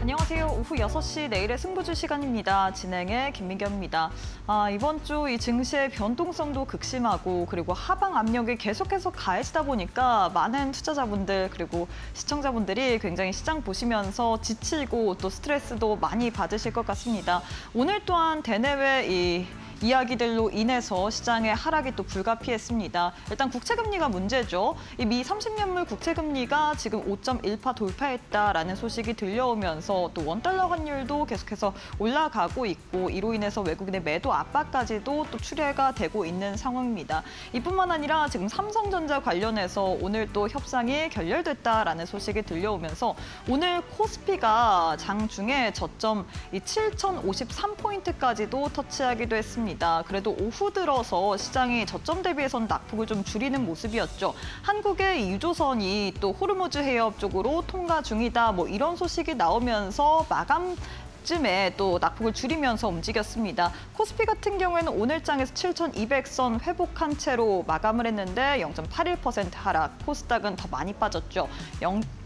안녕하세요. 오후 6시 내일의 승부주 시간입니다. 진행의 김민경입니다. 이번 주 이 증시의 변동성도 극심하고 그리고 하방 압력이 계속해서 가해지다 보니까 많은 투자자분들 그리고 시청자분들이 굉장히 시장 보시면서 지치고 또 스트레스도 많이 받으실 것 같습니다. 오늘 또한 대내외 이야기들로 인해서 시장의 하락이 또 불가피했습니다. 일단 국채금리가 문제죠. 이 미 30년물 국채금리가 지금 5.1% 돌파했다라는 소식이 들려오면서 또 원달러 환율도 계속해서 올라가고 있고 이로 인해서 외국인의 매도 압박까지도 또 출회가 되고 있는 상황입니다. 이뿐만 아니라 지금 삼성전자 관련해서 오늘 또 협상이 결렬됐다라는 소식이 들려오면서 오늘 코스피가 장중에 저점 7,053포인트까지도 터치하기도 했습니다. 그래도 오후 들어서 시장이 저점 대비해서는 낙폭을 좀 줄이는 모습이었죠. 한국의 유조선이 또 호르무즈 해협 쪽으로 통과 중이다. 이런 소식이 나오면서 마감쯤에 또 낙폭을 줄이면서 움직였습니다. 코스피 같은 경우에는 오늘 장에서 7,200선 회복한 채로 마감을 했는데 0.81% 하락, 코스닥은 더 많이 빠졌죠.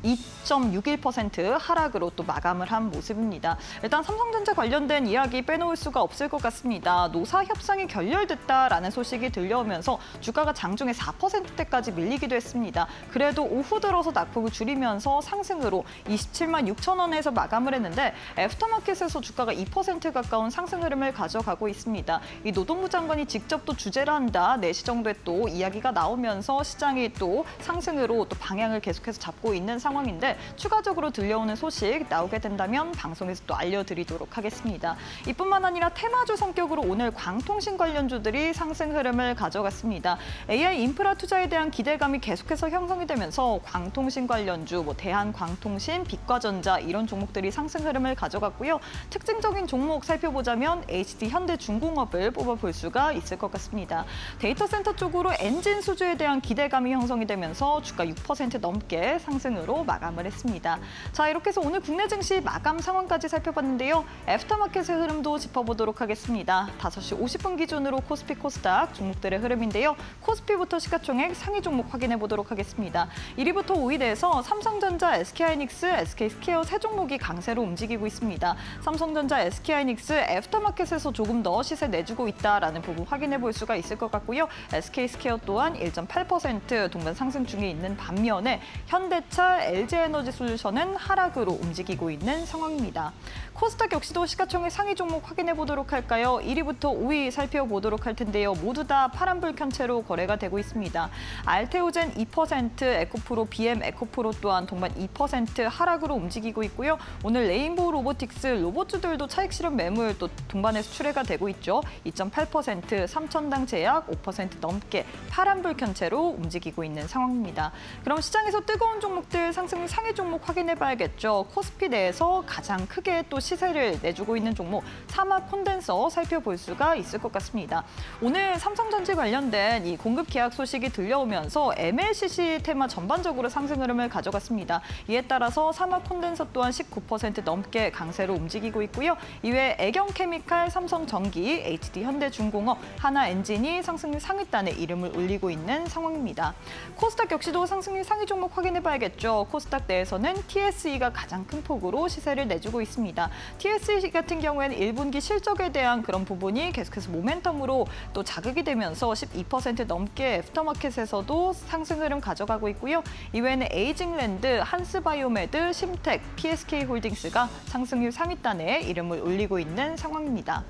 2.61% 하락으로 또 마감을 한 모습입니다. 일단 삼성전자 관련된 이야기 빼놓을 수가 없을 것 같습니다. 노사 협상이 결렬됐다라는 소식이 들려오면서 주가가 장중에 4%대까지 밀리기도 했습니다. 그래도 오후 들어서 낙폭을 줄이면서 상승으로 27만 6천 원에서 마감을 했는데 애프터마켓에서 주가가 2% 가까운 상승 흐름을 가져가고 있습니다. 이 노동부 장관이 직접 또 주재를 한다, 4시 정도에 또 이야기가 나오면서 시장이 또 상승으로 또 방향을 계속해서 잡고 있는 상황인데 추가적으로 들려오는 소식 나오게 된다면 방송에서 또 알려드리도록 하겠습니다. 이뿐만 아니라 테마주 성격으로 오늘 광통신 관련주들이 상승 흐름을 가져갔습니다. AI 인프라 투자에 대한 기대감이 계속해서 형성이 되면서 광통신 관련주, 대한광통신, 빛과전자 이런 종목들이 상승 흐름을 가져갔고요. 특징적인 종목 살펴보자면 HD현대중공업을 뽑아볼 수가 있을 것 같습니다. 데이터 센터 쪽으로 엔진 수주에 대한 기대감이 형성이 되면서 주가 6% 넘게 상승으로 마감을 했습니다. 자, 이렇게 해서 오늘 국내 증시 마감 상황까지 살펴봤는데요. 애프터마켓의 흐름도 짚어보도록 하겠습니다. 5시 50분 기준으로 코스피, 코스닥 종목들의 흐름인데요. 코스피부터 시가총액 상위 종목 확인해 보도록 하겠습니다. 1위부터 5위 내에서 삼성전자, SK하이닉스, SK스퀘어 세 종목이 강세로 움직이고 있습니다. 삼성전자, SK하이닉스 애프터마켓에서 조금 더 시세 내주고 있다라는 부분 확인해 볼 수가 있을 것 같고요. SK스퀘어 또한 1.8% 동반 상승 중에 있는 반면에 현대차, LG에너지솔루션은 하락으로 움직이고 있는 상황입니다. 코스닥 역시도 시가총액 상위 종목 확인해 보도록 할까요? 1위부터 5위 살펴보도록 할 텐데요. 모두 다 파란불 켠 채로 거래가 되고 있습니다. 알테오젠 2%, 에코프로, BM 에코프로 또한 동반 2% 하락으로 움직이고 있고요. 오늘 레인보우 로보틱스 로봇주들도 차익 실현 매물 또 동반해서 출회가 되고 있죠. 2.8%, 삼천당 제약 5% 넘게 파란불 켠 채로 움직이고 있는 상황입니다. 그럼 시장에서 뜨거운 종목들 상승 상위 종목 확인해 봐야겠죠. 코스피 내에서 가장 크게 또 시세를 내주고 있는 종목 사막 콘덴서 살펴볼 수가 있을 것 같습니다. 오늘 삼성전지 관련된 이 공급 계약 소식이 들려오면서 MLCC 테마 전반적으로 상승 흐름을 가져갔습니다. 이에 따라서 사막 콘덴서 또한 19% 넘게 강세로 움직이고 있고요. 이외에 애경케미칼, 삼성전기, HD현대중공업, 하나엔진이 상승률 상위단에 이름을 올리고 있는 상황입니다. 코스닥 역시도 상승률 상위 종목 확인해 봐야겠죠. 코스닥 내에서는 TSE가 가장 큰 폭으로 시세를 내주고 있습니다. TSE 같은 경우에는 1분기 실적에 대한 그런 부분이 계속해서 모멘텀으로 또 자극이 되면서 12% 넘게 애프터마켓에서도 상승 흐름 가져가고 있고요. 이외에는 에이징랜드, 한스바이오메드, 심텍, PSK홀딩스가 상승률 상위단에 이름을 올리고 있는 상황입니다.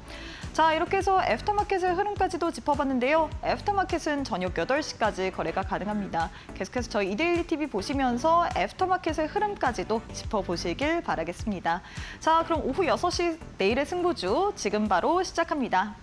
자, 이렇게 해서 애프터마켓의 흐름까지도 짚어봤는데요. 애프터마켓은 저녁 8시까지 거래가 가능합니다. 계속해서 저희 이데일리 TV 보시면서 애프터마켓의 흐름까지도 짚어보시길 바라겠습니다. 자, 그럼 오후 6시 내일의 승부주 지금 바로 시작합니다.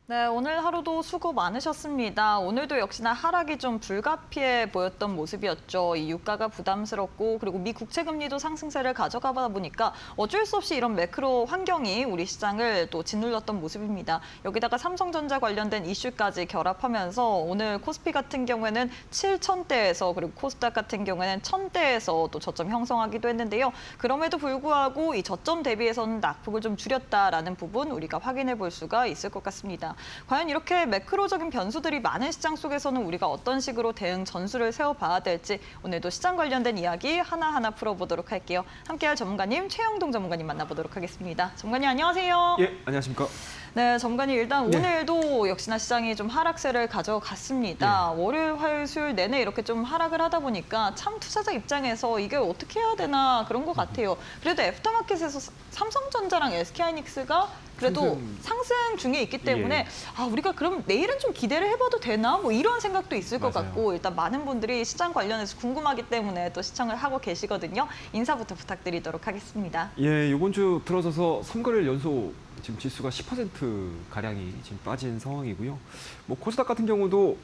네, 오늘 하루도 수고 많으셨습니다. 오늘도 역시나 하락이 좀 불가피해 보였던 모습이었죠. 이 유가가 부담스럽고 그리고 미 국채 금리도 상승세를 가져가다 보니까 어쩔 수 없이 이런 매크로 환경이 우리 시장을 또 짓눌렀던 모습입니다. 여기다가 삼성전자 관련된 이슈까지 결합하면서 오늘 코스피 같은 경우에는 7,000대에서 그리고 코스닥 같은 경우에는 1,000대에서 또 저점 형성하기도 했는데요. 그럼에도 불구하고 이 저점 대비해서는 낙폭을 좀 줄였다라는 부분 우리가 확인해 볼 수가 있을 것 같습니다. 과연 이렇게 매크로적인 변수들이 많은 시장 속에서는 우리가 어떤 식으로 대응 전술을 세워봐야 될지 오늘도 시장 관련된 이야기 하나하나 풀어보도록 할게요. 함께할 전문가님 최영동 전문가님 만나보도록 하겠습니다. 전문가님 안녕하세요. 예, 안녕하십니까. 네, 전문가님 일단 네. 오늘도 역시나 시장이 좀 하락세를 가져갔습니다. 월요일, 화요일, 수요일 내내 이렇게 좀 하락을 하다 보니까 참 투자자 입장에서 이게 어떻게 해야 되나 그런 것 같아요. 그래도 애프터마켓에서 삼성전자랑 SK하이닉스가 그래도 상승 중에 있기 때문에 아, 우리가 그럼 내일은 좀 기대를 해봐도 되나? 뭐 이런 생각도 있을 것 맞아요. 같고 일단 많은 분들이 시장 관련해서 궁금하기 때문에 또 시청을 하고 계시거든요. 인사부터 부탁드리도록 하겠습니다. 예, 이번 주 들어서서 3거래일 연속 지금 지수가 10% 가량이 지금 빠진 상황이고요. 뭐 코스닥 같은 경우도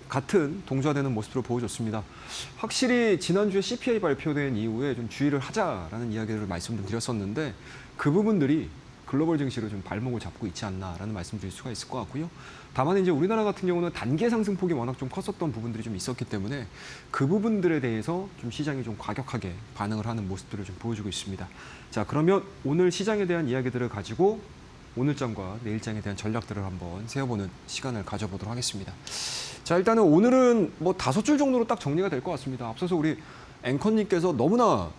같은 동조화되는 모습으로 보여줬습니다. 확실히 지난주에 CPI 발표된 이후에 좀 주의를 하자라는 이야기를 말씀을 드렸었는데 그 부분들이 글로벌 증시로 좀 발목을 잡고 있지 않나라는 말씀 드릴 수가 있을 것 같고요. 다만 이제 우리나라 같은 경우는 단계 상승폭이 워낙 좀 컸었던 부분들이 좀 있었기 때문에 그 부분들에 대해서 좀 시장이 좀 과격하게 반응을 하는 모습들을 좀 보여주고 있습니다. 자, 그러면 오늘 시장에 대한 이야기들을 가지고 오늘장과 내일장에 대한 전략들을 한번 세워보는 시간을 가져보도록 하겠습니다. 자, 일단은 오늘은 뭐 5줄 정도로 딱 정리가 될 것 같습니다. 앞서서 우리 앵커님께서 너무나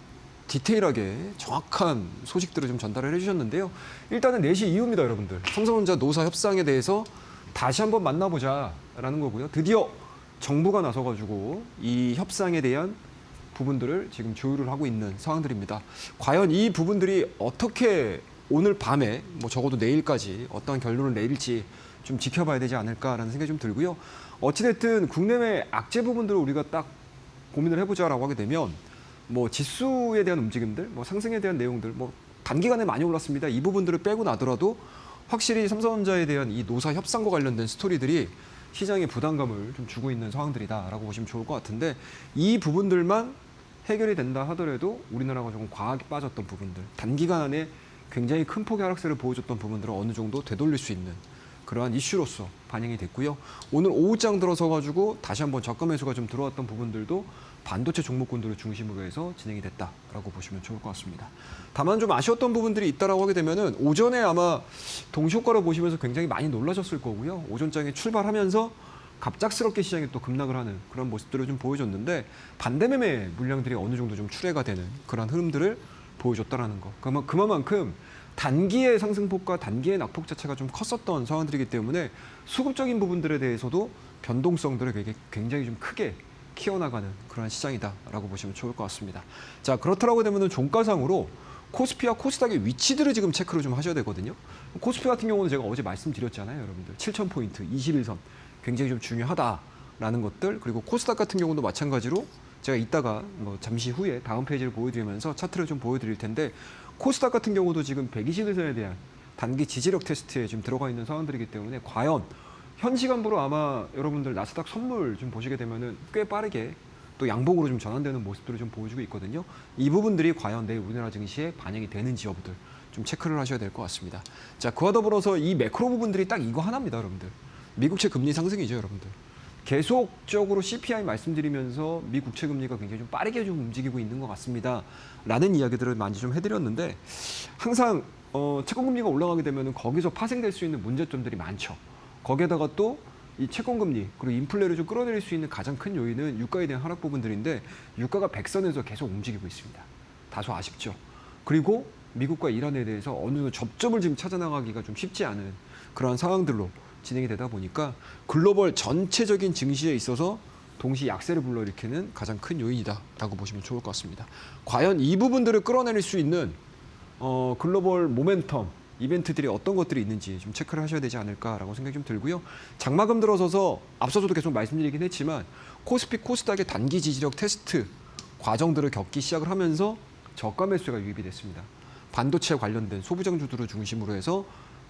디테일하게 정확한 소식들을 좀 전달을 해주셨는데요. 일단은 4시 이후입니다, 여러분들. 삼성전자 노사 협상에 대해서 다시 한번 만나보자라는 거고요. 드디어 정부가 나서가지고 이 협상에 대한 부분들을 지금 조율을 하고 있는 상황들입니다. 과연 이 부분들이 어떻게 오늘 밤에 뭐 적어도 내일까지 어떠한 결론을 내릴지 좀 지켜봐야 되지 않을까라는 생각이 좀 들고요. 어찌됐든 국내외 악재 부분들을 우리가 딱 고민을 해보자라고 하게 되면 뭐 지수에 대한 움직임들, 뭐 상승에 대한 내용들, 뭐 단기간에 많이 올랐습니다. 이 부분들을 빼고 나더라도 확실히 삼성전자에 대한 이 노사 협상과 관련된 스토리들이 시장에 부담감을 좀 주고 있는 상황들이다라고 보시면 좋을 것 같은데 이 부분들만 해결이 된다 하더라도 우리나라가 조금 과하게 빠졌던 부분들, 단기간 안에 굉장히 큰 폭의 하락세를 보여줬던 부분들을 어느 정도 되돌릴 수 있는 그러한 이슈로서 반영이 됐고요. 오늘 오후장 들어서 가지고 다시 한번 저가 매수가 좀 들어왔던 부분들도 반도체 종목군들을 중심으로 해서 진행이 됐다라고 보시면 좋을 것 같습니다. 다만 좀 아쉬웠던 부분들이 있다라고 하게 되면은 오전에 아마 동시효과를 보시면서 굉장히 많이 놀라셨을 거고요. 오전장에 출발하면서 갑작스럽게 시장이 또 급락을 하는 그런 모습들을 좀 보여줬는데 반대매매 물량들이 어느 정도 좀 출회가 되는 그런 흐름들을 보여줬다라는 거. 그만큼 단기의 상승폭과 단기의 낙폭 자체가 좀 컸었던 상황들이기 때문에 수급적인 부분들에 대해서도 변동성들을 굉장히 좀 크게 키워나가는 그런 시장이다라고 보시면 좋을 것 같습니다. 자, 그렇다라고 되면은 종가상으로 코스피와 코스닥의 위치들을 지금 체크를 좀 하셔야 되거든요. 코스피 같은 경우는 제가 어제 말씀드렸잖아요, 여러분들. 7,000포인트, 21선 굉장히 좀 중요하다라는 것들. 그리고 코스닥 같은 경우도 마찬가지로 제가 이따가 뭐 잠시 후에 다음 페이지를 보여드리면서 차트를 좀 보여드릴 텐데 코스닥 같은 경우도 지금 121선에 대한 단기 지지력 테스트에 지금 들어가 있는 상황들이기 때문에 과연 현 시간부로 아마 여러분들 나스닥 선물 좀 보시게 되면은 꽤 빠르게 또 양봉으로 좀 전환되는 모습들을 좀 보여주고 있거든요. 이 부분들이 과연 내일 우리나라 증시에 반영이 되는지 여부들 좀 체크를 하셔야 될 것 같습니다. 자, 그와 더불어서 이 매크로 부분들이 딱 이거 하나입니다, 여러분들. 미국채 금리 상승이죠, 여러분들. 계속적으로 CPI 말씀드리면서 미 국채 금리가 굉장히 좀 빠르게 좀 움직이고 있는 것 같습니다. 라는 이야기들을 많이 좀 해드렸는데 항상 채권 금리가 올라가게 되면 거기서 파생될 수 있는 문제점들이 많죠. 거기에다가 또 이 채권 금리 그리고 인플레를 좀 끌어내릴 수 있는 가장 큰 요인은 유가에 대한 하락 부분들인데 유가가 100선에서 계속 움직이고 있습니다. 다소 아쉽죠. 그리고 미국과 이란에 대해서 어느 정도 접점을 지금 찾아나가기가 좀 쉽지 않은 그러한 상황들로 진행이 되다 보니까 글로벌 전체적인 증시에 있어서 동시 약세를 불러일으키는 가장 큰 요인이다라고 보시면 좋을 것 같습니다. 과연 이 부분들을 끌어내릴 수 있는 글로벌 모멘텀 이벤트들이 어떤 것들이 있는지 좀 체크를 하셔야 되지 않을까라고 생각이 좀 들고요. 장마감 들어서서 앞서서도 계속 말씀드리긴 했지만 코스피 코스닥의 단기 지지력 테스트 과정들을 겪기 시작을 하면서 저가 매수가 유입이 됐습니다. 반도체 관련된 소부장주들을 중심으로 해서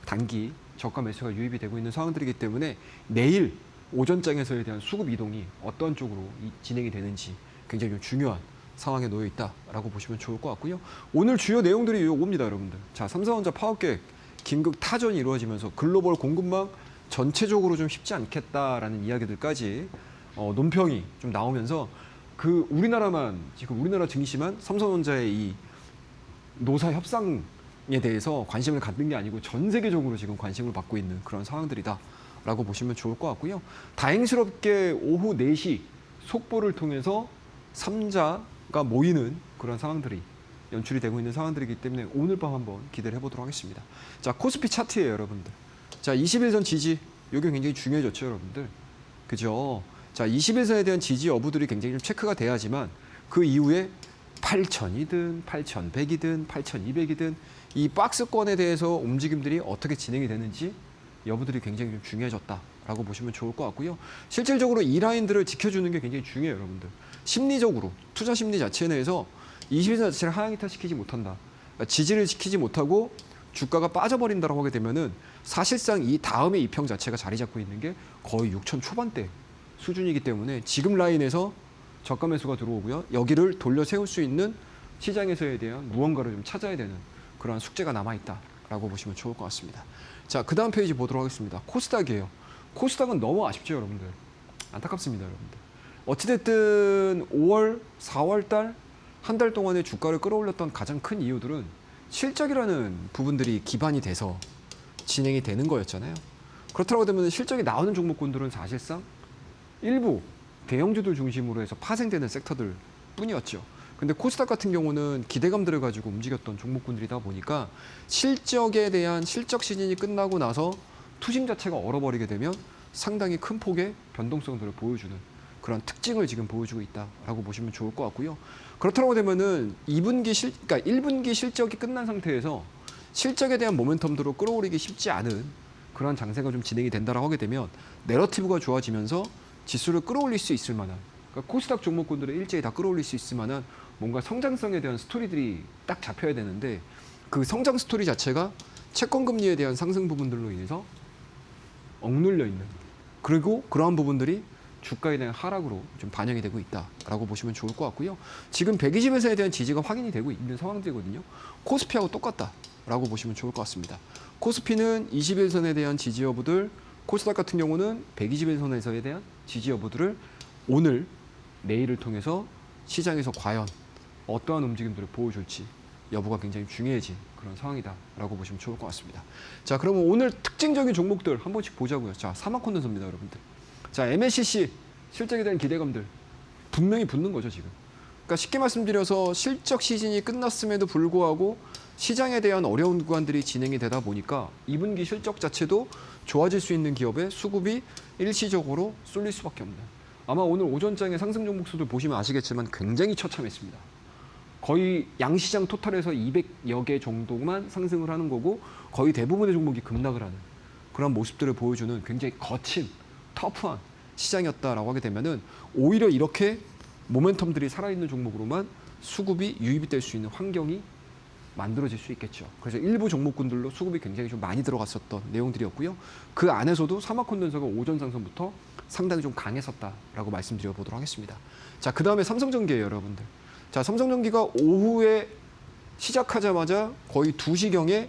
단기 저가 매수가 유입이 되고 있는 상황들이기 때문에 내일 오전장에서에 대한 수급 이동이 어떤 쪽으로 진행이 되는지 굉장히 좀 중요한 상황에 놓여 있다라고 보시면 좋을 것 같고요. 오늘 주요 내용들이 요겁니다, 여러분들. 자, 삼성전자 파업 계획 긴급 타전이 이루어지면서 글로벌 공급망 전체적으로 좀 쉽지 않겠다라는 이야기들까지 논평이 좀 나오면서 그 우리나라 증시만 삼성전자의 이 노사 협상에 대해서 관심을 갖는 게 아니고 전 세계적으로 지금 관심을 받고 있는 그런 상황들이다라고 보시면 좋을 것 같고요. 다행스럽게 오후 4시 속보를 통해서 3자가 모이는 그런 상황들이 연출이 되고 있는 상황들이기 때문에 오늘 밤 한번 기대를 해보도록 하겠습니다. 자, 코스피 차트예요, 여러분들. 자, 21선 지지, 이게 굉장히 중요해졌죠, 여러분들. 그죠? 자, 21선에 대한 지지 여부들이 굉장히 좀 체크가 돼야지만 그 이후에 8,000이든 8,100이든 8,200이든 이 박스권에 대해서 움직임들이 어떻게 진행이 되는지 여부들이 굉장히 좀 중요해졌다라고 보시면 좋을 것 같고요. 실질적으로 이 라인들을 지켜주는 게 굉장히 중요해요, 여러분들. 심리적으로 투자 심리 자체 내에서 21선 자체를 하향 이탈시키지 못한다. 그러니까 지지를 지키지 못하고 주가가 빠져버린다고 하게 되면은 사실상 이 다음의 이평 자체가 자리 잡고 있는 게 거의 6천 초반대 수준이기 때문에 지금 라인에서 저가 매수가 들어오고요. 여기를 돌려 세울 수 있는 시장에서에 대한 무언가를 좀 찾아야 되는 그런 숙제가 남아있다라고 보시면 좋을 것 같습니다. 자, 그 다음 페이지 보도록 하겠습니다. 코스닥이에요. 코스닥은 너무 아쉽죠, 여러분들. 안타깝습니다, 여러분들. 어찌됐든 5월, 4월 달, 한 달 동안의 주가를 끌어올렸던 가장 큰 이유들은 실적이라는 부분들이 기반이 돼서 진행이 되는 거였잖아요. 그렇다고 되면 실적이 나오는 종목군들은 사실상 일부 대형주들 중심으로 해서 파생되는 섹터들 뿐이었죠. 근데 코스닥 같은 경우는 기대감들을 가지고 움직였던 종목군들이다 보니까 실적에 대한 실적 시즌이 끝나고 나서 투심 자체가 얼어버리게 되면 상당히 큰 폭의 변동성들을 보여주는 그런 특징을 지금 보여주고 있다라고 보시면 좋을 것 같고요. 그렇다고 되면은 그러니까 1분기 실적이 끝난 상태에서 실적에 대한 모멘텀들을 끌어올리기 쉽지 않은 그런 장세가 좀 진행이 된다라고 하게 되면 내러티브가 좋아지면서 지수를 끌어올릴 수 있을 만한, 그러니까 코스닥 종목군들을 일제히 다 끌어올릴 수 있을 만한 뭔가 성장성에 대한 스토리들이 딱 잡혀야 되는데 그 성장 스토리 자체가 채권 금리에 대한 상승 부분들로 인해서 억눌려 있는, 그리고 그러한 부분들이 주가에 대한 하락으로 좀 반영이 되고 있다라고 보시면 좋을 것 같고요. 지금 120에서에 대한 지지가 확인이 되고 있는 상황들이거든요. 코스피하고 똑같다라고 보시면 좋을 것 같습니다. 코스피는 21선에 대한 지지 여부들, 코스닥 같은 경우는 121선에서에 대한 지지 여부들을 오늘, 내일을 통해서 시장에서 과연 어떠한 움직임들을 보여줄지 여부가 굉장히 중요해진 그런 상황이다라고 보시면 좋을 것 같습니다. 자, 그러면 오늘 특징적인 종목들 한 번씩 보자고요. 자, 사마콘덴서입니다, 여러분들. 자, MLCC 실적에 대한 기대감들 분명히 붙는 거죠, 지금. 그러니까 쉽게 말씀드려서 실적 시즌이 끝났음에도 불구하고 시장에 대한 어려운 구간들이 진행이 되다 보니까 2분기 실적 자체도 좋아질 수 있는 기업의 수급이 일시적으로 쏠릴 수밖에 없는. 아마 오늘 오전장의 상승 종목수들 보시면 아시겠지만 굉장히 처참했습니다. 거의 양시장 토탈에서 200여 개 정도만 상승을 하는 거고 거의 대부분의 종목이 급락을 하는 그런 모습들을 보여주는 굉장히 거친, 터프한 시장이었다라고 하게 되면은 오히려 이렇게 모멘텀들이 살아있는 종목으로만 수급이 유입이 될 수 있는 환경이 만들어질 수 있겠죠. 그래서 일부 종목군들로 수급이 굉장히 좀 많이 들어갔었던 내용들이었고요. 그 안에서도 사마콘덴서가 오전 상승부터 상당히 좀 강했었다라고 말씀드려 보도록 하겠습니다. 자, 그 다음에 삼성전기예요, 여러분들. 자, 삼성전기가 오후에 시작하자마자 거의 2시경에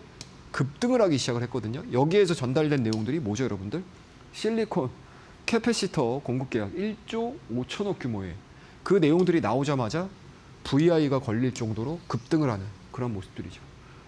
급등을 하기 시작을 했거든요. 여기에서 전달된 내용들이 뭐죠, 여러분들? 실리콘 캐패시터 공급 계약 1조 5천억 규모의 그 내용들이 나오자마자 VI가 걸릴 정도로 급등을 하는 그런 모습들이죠.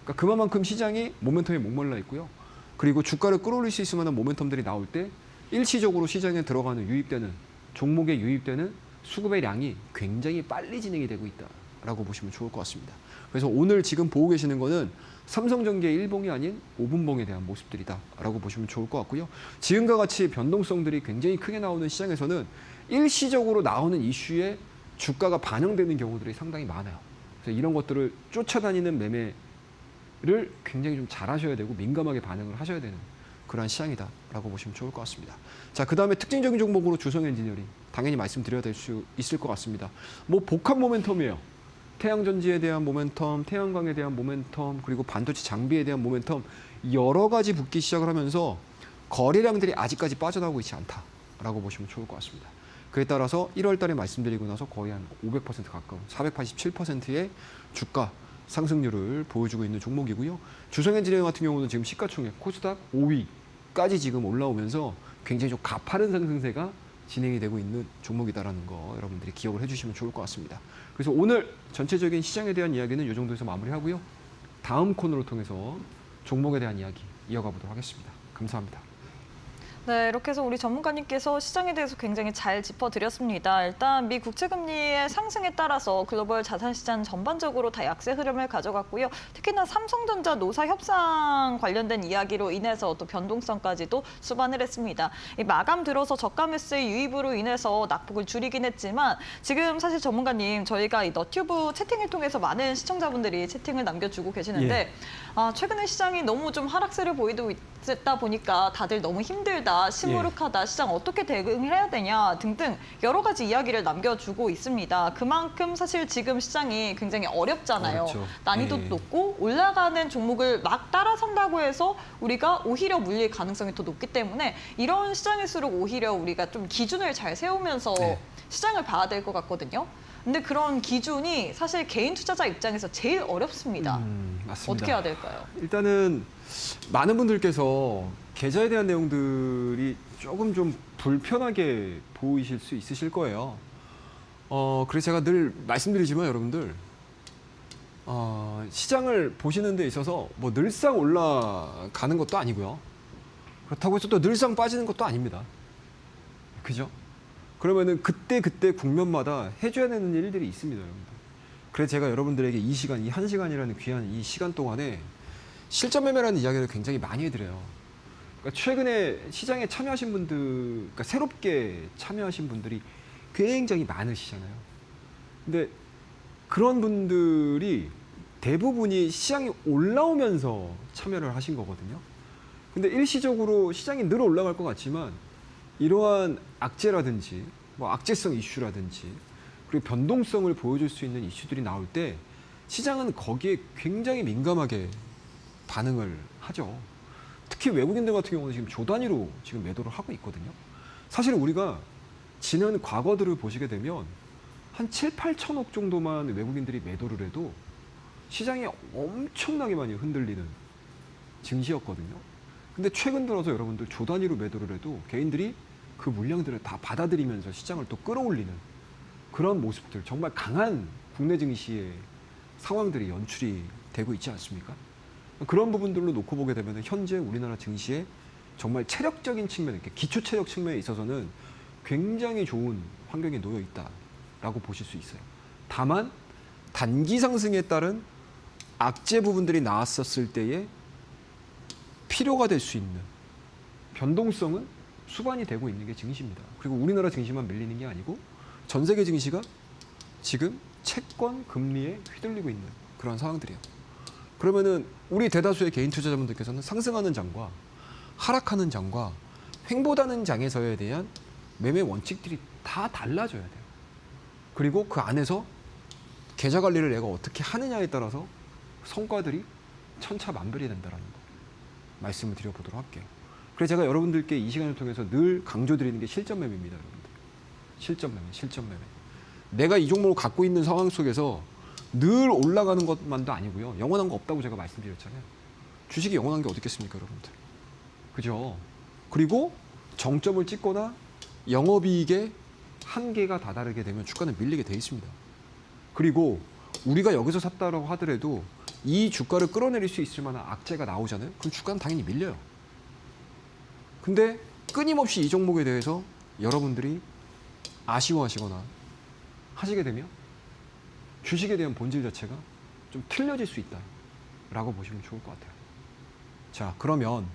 그러니까 그만큼 시장이 모멘텀에 목말라 있고요. 그리고 주가를 끌어올릴 수 있을 만한 모멘텀들이 나올 때 일시적으로 시장에 들어가는 유입되는 종목에 유입되는 수급의 량이 굉장히 빨리 진행이 되고 있다라고 보시면 좋을 것 같습니다. 그래서 오늘 지금 보고 계시는 거는 삼성전기의 일봉이 아닌 5분봉에 대한 모습들이다라고 보시면 좋을 것 같고요. 지금과 같이 변동성들이 굉장히 크게 나오는 시장에서는 일시적으로 나오는 이슈에 주가가 반영되는 경우들이 상당히 많아요. 그래서 이런 것들을 쫓아다니는 매매를 굉장히 좀 잘하셔야 되고 민감하게 반응을 하셔야 되는 그러한 시장이다라고 보시면 좋을 것 같습니다. 자, 그 다음에 특징적인 종목으로 주성 엔지니어링 당연히 말씀드려야 될 수 있을 것 같습니다. 뭐 복합 모멘텀이에요. 태양전지에 대한 모멘텀, 태양광에 대한 모멘텀, 그리고 반도체 장비에 대한 모멘텀 여러 가지 붙기 시작을 하면서 거래량들이 아직까지 빠져나오고 있지 않다라고 보시면 좋을 것 같습니다. 그에 따라서 1월 달에 말씀드리고 나서 거의 한 500% 가까운 487%의 주가 상승률을 보여주고 있는 종목이고요. 주성엔지니어링 같은 경우는 지금 시가총액 코스닥 5위까지 지금 올라오면서 굉장히 좀 가파른 상승세가 진행이 되고 있는 종목이다라는 거 여러분들이 기억을 해주시면 좋을 것 같습니다. 그래서 오늘 전체적인 시장에 대한 이야기는 이 정도에서 마무리하고요. 다음 코너를 통해서 종목에 대한 이야기 이어가 보도록 하겠습니다. 감사합니다. 네, 이렇게 해서 우리 전문가님께서 시장에 대해서 굉장히 잘 짚어드렸습니다. 일단 미 국채금리의 상승에 따라서 글로벌 자산시장 전반적으로 다 약세 흐름을 가져갔고요. 특히나 삼성전자 노사 협상 관련된 이야기로 인해서 또 변동성까지도 수반을 했습니다. 이 마감 들어서 저가 매수의 유입으로 인해서 낙폭을 줄이긴 했지만 지금 사실 전문가님 저희가 이 너튜브 채팅을 통해서 많은 시청자분들이 채팅을 남겨주고 계시는데 최근에 시장이 너무 좀 하락세를 보이고 있다 보니까 다들 너무 힘들다. 시무룩하다, 시장 어떻게 대응을 해야 되냐 등등 여러 가지 이야기를 남겨주고 있습니다. 그만큼 사실 지금 시장이 굉장히 어렵잖아요. 어렵죠. 난이도도 높고 올라가는 종목을 막 따라선다고 해서 우리가 오히려 물릴 가능성이 더 높기 때문에 이런 시장일수록 오히려 우리가 좀 기준을 잘 세우면서 시장을 봐야 될 것 같거든요. 근데 그런 기준이 사실 개인 투자자 입장에서 제일 어렵습니다. 맞습니다. 어떻게 해야 될까요? 일단은 많은 분들께서 계좌에 대한 내용들이 조금 좀 불편하게 보이실 수 있으실 거예요. 그래서 제가 늘 말씀드리지만 여러분들 시장을 보시는 데 있어서 뭐 늘상 올라가는 것도 아니고요. 그렇다고 해서 또 늘상 빠지는 것도 아닙니다. 그죠? 그러면은 그때 국면마다 해줘야 되는 일들이 있습니다, 여러분들. 그래서 제가 여러분들에게 이 시간, 이 1시간이라는 귀한 이 시간 동안에 실전 매매라는 이야기를 굉장히 많이 해드려요. 그러니까 최근에 시장에 참여하신 분들, 그러니까 새롭게 참여하신 분들이 굉장히 많으시잖아요. 근데 그런 분들이 대부분이 시장이 올라오면서 참여를 하신 거거든요. 근데 일시적으로 시장이 늘 올라갈 것 같지만 이러한 악재라든지 뭐 악재성 이슈라든지 그리고 변동성을 보여줄 수 있는 이슈들이 나올 때 시장은 거기에 굉장히 민감하게 반응을 하죠. 특히 외국인들 같은 경우는 지금 조 단위로 지금 매도를 하고 있거든요. 사실 우리가 지난 과거들을 보시게 되면 한 7, 8천억 정도만 외국인들이 매도를 해도 시장이 엄청나게 많이 흔들리는 증시였거든요. 근데 최근 들어서 여러분들 조 단위로 매도를 해도 개인들이 그 물량들을 다 받아들이면서 시장을 또 끌어올리는 그런 모습들, 정말 강한 국내 증시의 상황들이 연출이 되고 있지 않습니까? 그런 부분들로 놓고 보게 되면 현재 우리나라 증시의 정말 체력적인 측면, 이렇게 기초 체력 측면에 있어서는 굉장히 좋은 환경에 놓여 있다라고 보실 수 있어요. 다만 단기 상승에 따른 악재 부분들이 나왔었을 때에 필요가 될 수 있는 변동성은 수반이 되고 있는 게 증시입니다. 그리고 우리나라 증시만 밀리는 게 아니고 전 세계 증시가 지금 채권 금리에 휘둘리고 있는 그런 상황들이에요. 그러면은 우리 대다수의 개인 투자자분들께서는 상승하는 장과 하락하는 장과 횡보다는 장에서에 대한 매매 원칙들이 다 달라져야 돼요. 그리고 그 안에서 계좌 관리를 내가 어떻게 하느냐에 따라서 성과들이 천차만별이 된다는 거 말씀을 드려보도록 할게요. 그래서 제가 여러분들께 이 시간을 통해서 늘 강조드리는 게 실전 매매입니다, 여러분들. 실전 매매. 내가 이 종목을 갖고 있는 상황 속에서 늘 올라가는 것만도 아니고요. 영원한 거 없다고 제가 말씀드렸잖아요. 주식이 영원한 게 어디 있겠습니까, 여러분들. 그죠? 그리고 정점을 찍거나 영업이익의 한계가 다다르게 되면 주가는 밀리게 돼 있습니다. 그리고 우리가 여기서 샀다라고 하더라도 이 주가를 끌어내릴 수 있을 만한 악재가 나오잖아요. 그럼 주가는 당연히 밀려요. 근데 끊임없이 이 종목에 대해서 여러분들이 아쉬워하시거나 하시게 되면 주식에 대한 본질 자체가 좀 틀려질 수 있다라고 보시면 좋을 것 같아요. 자, 그러면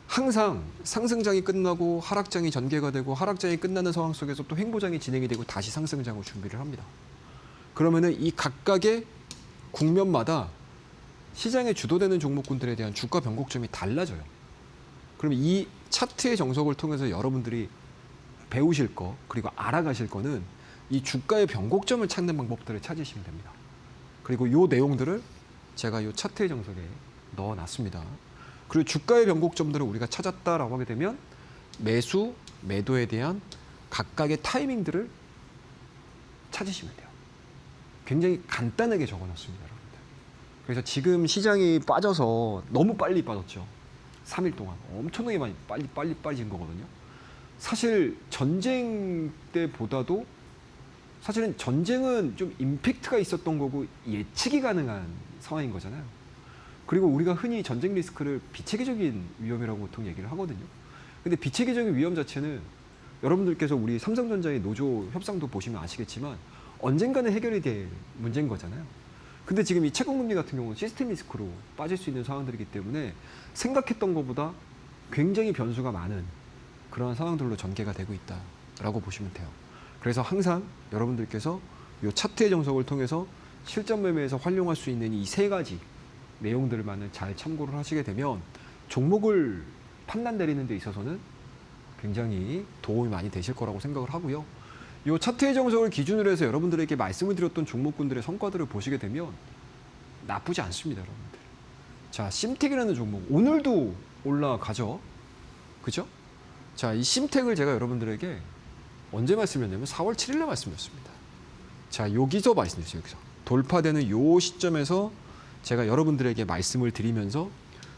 항상 상승장이 끝나고 하락장이 전개가 되고 하락장이 끝나는 상황 속에서 또 횡보장이 진행이 되고 다시 상승장으로 준비를 합니다. 그러면은 이 각각의 국면마다 시장에 주도되는 종목군들에 대한 주가 변곡점이 달라져요. 그러면 이 차트의 정석을 통해서 여러분들이 배우실 거 그리고 알아가실 거는 이 주가의 변곡점을 찾는 방법들을 찾으시면 됩니다. 그리고 이 내용들을 제가 이 차트의 정석에 넣어놨습니다. 그리고 주가의 변곡점들을 우리가 찾았다라고 하게 되면 매수, 매도에 대한 각각의 타이밍들을 찾으시면 돼요. 굉장히 간단하게 적어놨습니다, 여러분들. 그래서 지금 시장이 빠져서 너무 빨리 빠졌죠. 3일 동안 엄청나게 많이 빨리 빠진 거거든요. 사실 전쟁 때보다도 사실은 전쟁은 좀 임팩트가 있었던 거고 예측이 가능한 상황인 거잖아요. 그리고 우리가 흔히 전쟁 리스크를 비체계적인 위험이라고 보통 얘기를 하거든요. 근데 비체계적인 위험 자체는 여러분들께서 우리 삼성전자의 노조 협상도 보시면 아시겠지만 언젠가는 해결이 될 문제인 거잖아요. 근데 지금 이 채권금리 같은 경우는 시스템 리스크로 빠질 수 있는 상황들이기 때문에 생각했던 것보다 굉장히 변수가 많은 그런 상황들로 전개가 되고 있다라고 보시면 돼요. 그래서 항상 여러분들께서 이 차트의 정석을 통해서 실전 매매에서 활용할 수 있는 이 세 가지 내용들만을 잘 참고를 하시게 되면 종목을 판단 내리는 데 있어서는 굉장히 도움이 많이 되실 거라고 생각을 하고요. 이 차트의 정석을 기준으로 해서 여러분들에게 말씀을 드렸던 종목군들의 성과들을 보시게 되면 나쁘지 않습니다, 여러분들. 자, 심텍이라는 종목 오늘도 올라가죠, 그죠? 자, 이 심텍을 제가 여러분들에게 언제 말씀드렸냐면 4월 7일에 말씀드렸습니다. 자, 여기서 말씀드렸어요. 여기서 돌파되는 이 시점에서 제가 여러분들에게 말씀을 드리면서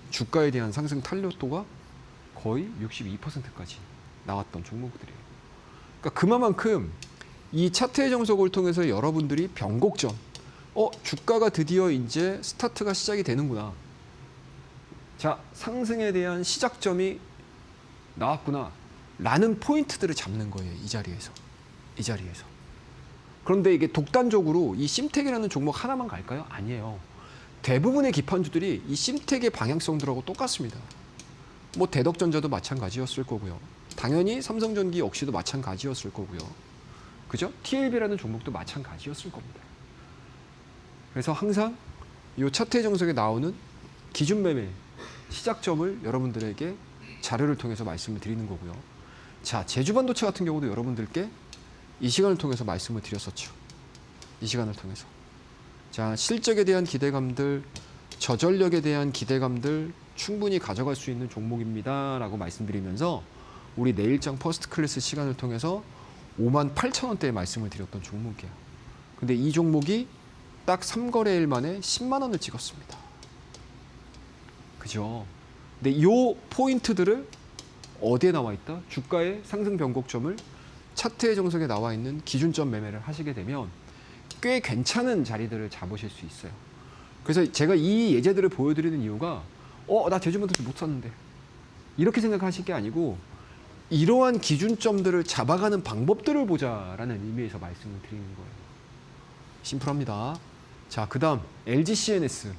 주가에 대한 상승 탄력도가 거의 62%까지 나왔던 종목들이에요. 그러니까 그만큼 이 차트의 정석을 통해서 여러분들이 변곡점, 주가가 드디어 이제 스타트가 시작이 되는구나. 자, 상승에 대한 시작점이 나왔구나. 라는 포인트들을 잡는 거예요. 이 자리에서. 그런데 이게 독단적으로 이 심텍이라는 종목 하나만 갈까요? 아니에요. 대부분의 기판주들이 이 심텍의 방향성들하고 똑같습니다. 뭐 대덕전자도 마찬가지였을 거고요. 당연히 삼성전기 역시도 마찬가지였을 거고요. 그죠? TLB라는 종목도 마찬가지였을 겁니다. 그래서 항상 이 차트의 정석에 나오는 기준 매매 시작점을 여러분들에게 자료를 통해서 말씀을 드리는 거고요. 자, 제주반도체 같은 경우도 여러분들께 이 시간을 통해서 말씀을 드렸었죠. 이 시간을 통해서. 자, 실적에 대한 기대감들, 저전력에 대한 기대감들 충분히 가져갈 수 있는 종목입니다. 라고 말씀드리면서 우리 내일장 퍼스트 클래스 시간을 통해서 58,000원대에 말씀을 드렸던 종목이에요. 근데 이 종목이 딱 3거래일 만에 10만 원을 찍었습니다. 그죠? 근데 이 포인트들을 어디에 나와 있다? 주가의 상승 변곡점을 차트의 정석에 나와 있는 기준점 매매를 하시게 되면 꽤 괜찮은 자리들을 잡으실 수 있어요. 그래서 제가 이 예제들을 보여드리는 이유가 나 제주반도체 못 샀는데 이렇게 생각하실 게 아니고 이러한 기준점들을 잡아가는 방법들을 보자라는 의미에서 말씀을 드리는 거예요. 심플합니다. 자, 그 다음 LG CNS.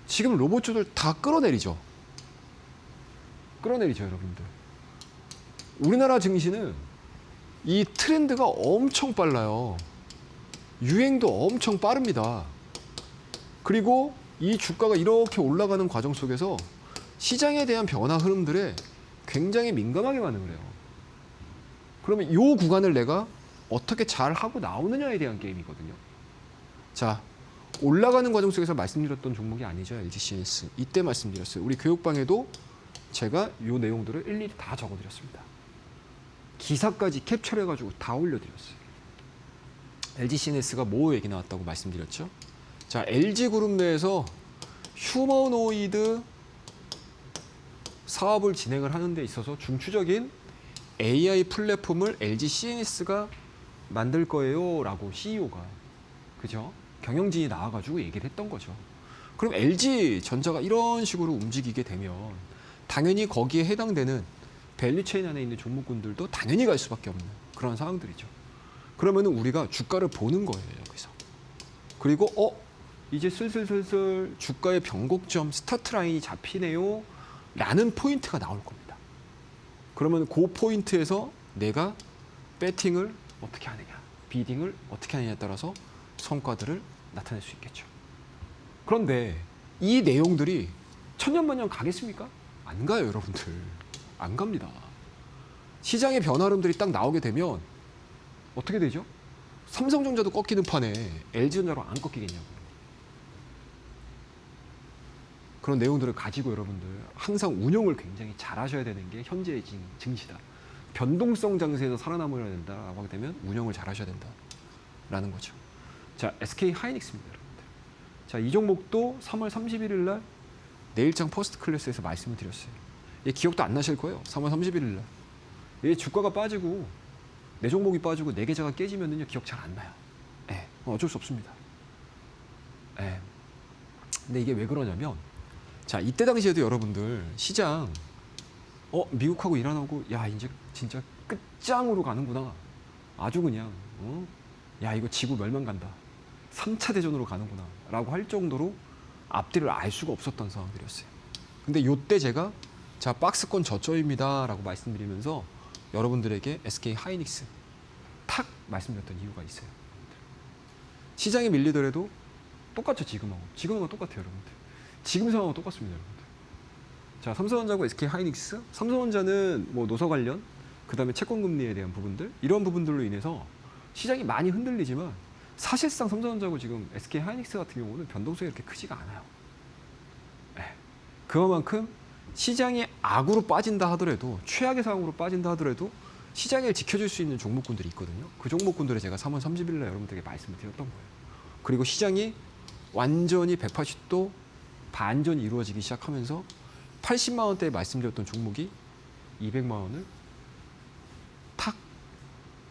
지금 로봇주들 다 끌어내리죠. 여러분들. 우리나라 증시는 이 트렌드가 엄청 빨라요. 유행도 엄청 빠릅니다. 그리고 이 주가가 이렇게 올라가는 과정 속에서 시장에 대한 변화 흐름들에 굉장히 민감하게 반응을 해요. 그러면 이 구간을 내가 어떻게 잘 하고 나오느냐에 대한 게임이거든요. 자, 올라가는 과정 속에서 말씀드렸던 종목이 아니죠, LG CNS. 이때 말씀드렸어요. 우리 교육방에도 제가 이 내용들을 일일이 다 적어드렸습니다. 기사까지 캡처해가지고 다 올려드렸어요. LG CNS가 뭐 얘기 나왔다고 말씀드렸죠? 자, LG그룹 내에서 휴머노이드 사업을 진행을 하는 데 있어서 중추적인 AI 플랫폼을 LG CNS가 만들 거예요 라고 CEO가, 그죠? 경영진이 나와가지고 얘기를 했던 거죠. 그럼 LG전자가 이런 식으로 움직이게 되면 당연히 거기에 해당되는 밸류체인 안에 있는 종목군들도 당연히 갈 수밖에 없는 그런 상황들이죠. 그러면은 우리가 주가를 보는 거예요, 여기서. 그리고 이제 슬슬 주가의 변곡점 스타트 라인이 잡히네요 라는 포인트가 나올 겁니다. 그러면 그 포인트에서 내가 배팅을 어떻게 하느냐, 비딩을 어떻게 하느냐에 따라서 성과들을 나타낼 수 있겠죠. 그런데 이 내용들이 천년만년 가겠습니까? 안 가요, 여러분들. 안 갑니다. 시장의 변화 흐름들이 딱 나오게 되면 어떻게 되죠? 삼성전자도 꺾이는 판에 LG전자로 안 꺾이겠냐고. 그런 내용들을 가지고 여러분들 항상 운용을 굉장히 잘 하셔야 되는 게 현재의 증시다. 변동성 장세에서 살아남아야 된다라고 하게 되면 운영을 잘 하셔야 된다라는 거죠. 자, SK 하이닉스입니다, 여러분들. 자, 이 종목도 3월 31일 날 내일장 퍼스트 클래스에서 말씀을 드렸어요. 얘 기억도 안 나실 거예요. 3월 31일 날. 얘 주가가 빠지고 내 종목이 빠지고 내 계좌가 깨지면은요 기억 잘 안 나요. 예, 어쩔 수 없습니다. 예. 근데 이게 왜 그러냐면, 자, 이때 당시에도 여러분들 시장 미국하고 이란하고 야 이제 진짜 끝장으로 가는구나. 아주 그냥 야 이거 지구 멸망 간다. 3차 대전으로 가는구나 라고 할 정도로 앞뒤를 알 수가 없었던 상황들이었어요. 근데 요때 제가 자 박스권 저점입니다 라고 말씀드리면서 여러분들에게 SK 하이닉스 탁 말씀드렸던 이유가 있어요. 시장에 밀리더라도 똑같죠. 지금하고 똑같아요, 여러분들. 지금 상황하고 똑같습니다, 여러분들. 자, 삼성전자하고 SK 하이닉스. 삼성전자는 뭐 노사 관련, 그다음에 채권 금리에 대한 부분들, 이런 부분들로 인해서 시장이 많이 흔들리지만 사실상 삼성전자하고 지금 SK 하이닉스 같은 경우는 변동성이 그렇게 크지가 않아요. 네. 그만큼 시장이 악으로 빠진다 하더라도, 최악의 상황으로 빠진다 하더라도 시장을 지켜줄 수 있는 종목군들이 있거든요. 그 종목군들을 제가 3월 30일 날 여러분들에게 말씀을 드렸던 거예요. 그리고 시장이 완전히 180도 반전이 이루어지기 시작하면서 80만 원대에 말씀드렸던 종목이 200만 원을 탁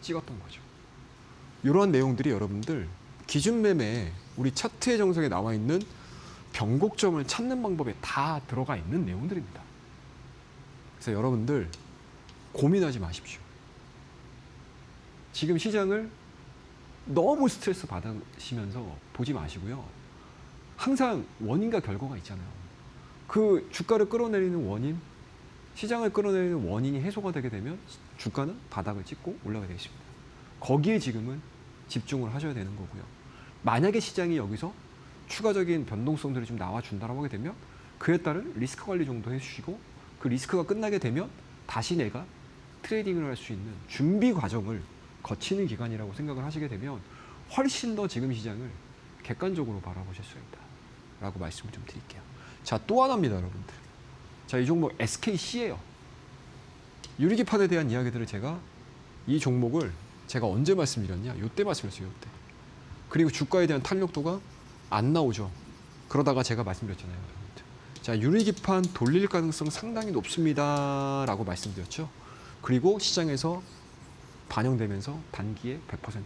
찍었던 거죠. 이러한 내용들이 여러분들 기준 매매 우리 차트의 정석에 나와 있는 변곡점을 찾는 방법에 다 들어가 있는 내용들입니다. 그래서 여러분들 고민하지 마십시오. 지금 시장을 너무 스트레스 받으시면서 보지 마시고요. 항상 원인과 결과가 있잖아요. 그 주가를 끌어내리는 원인, 시장을 끌어내리는 원인이 해소가 되게 되면 주가는 바닥을 찍고 올라가게 되겠습니다. 거기에 지금은 집중을 하셔야 되는 거고요. 만약에 시장이 여기서 추가적인 변동성들이 좀 나와준다고 하게 되면 그에 따른 리스크 관리 정도 해주시고 그 리스크가 끝나게 되면 다시 내가 트레이딩을 할 수 있는 준비 과정을 거치는 기간이라고 생각을 하시게 되면 훨씬 더 지금 시장을 객관적으로 바라보실 수 있다 라고 말씀을 좀 드릴게요. 자, 또 하나입니다, 여러분들. 자, 이 종목 SKC예요. 유리기판에 대한 이야기들을 제가 이 종목을 제가 언제 말씀드렸냐? 요때 말씀드렸어요, 요때. 그리고 주가에 대한 탄력도가 안 나오죠. 그러다가 제가 말씀드렸잖아요, 여러분들. 자, 유리기판 돌릴 가능성 상당히 높습니다 라고 말씀드렸죠. 그리고 시장에서 반영되면서 단기에 100%.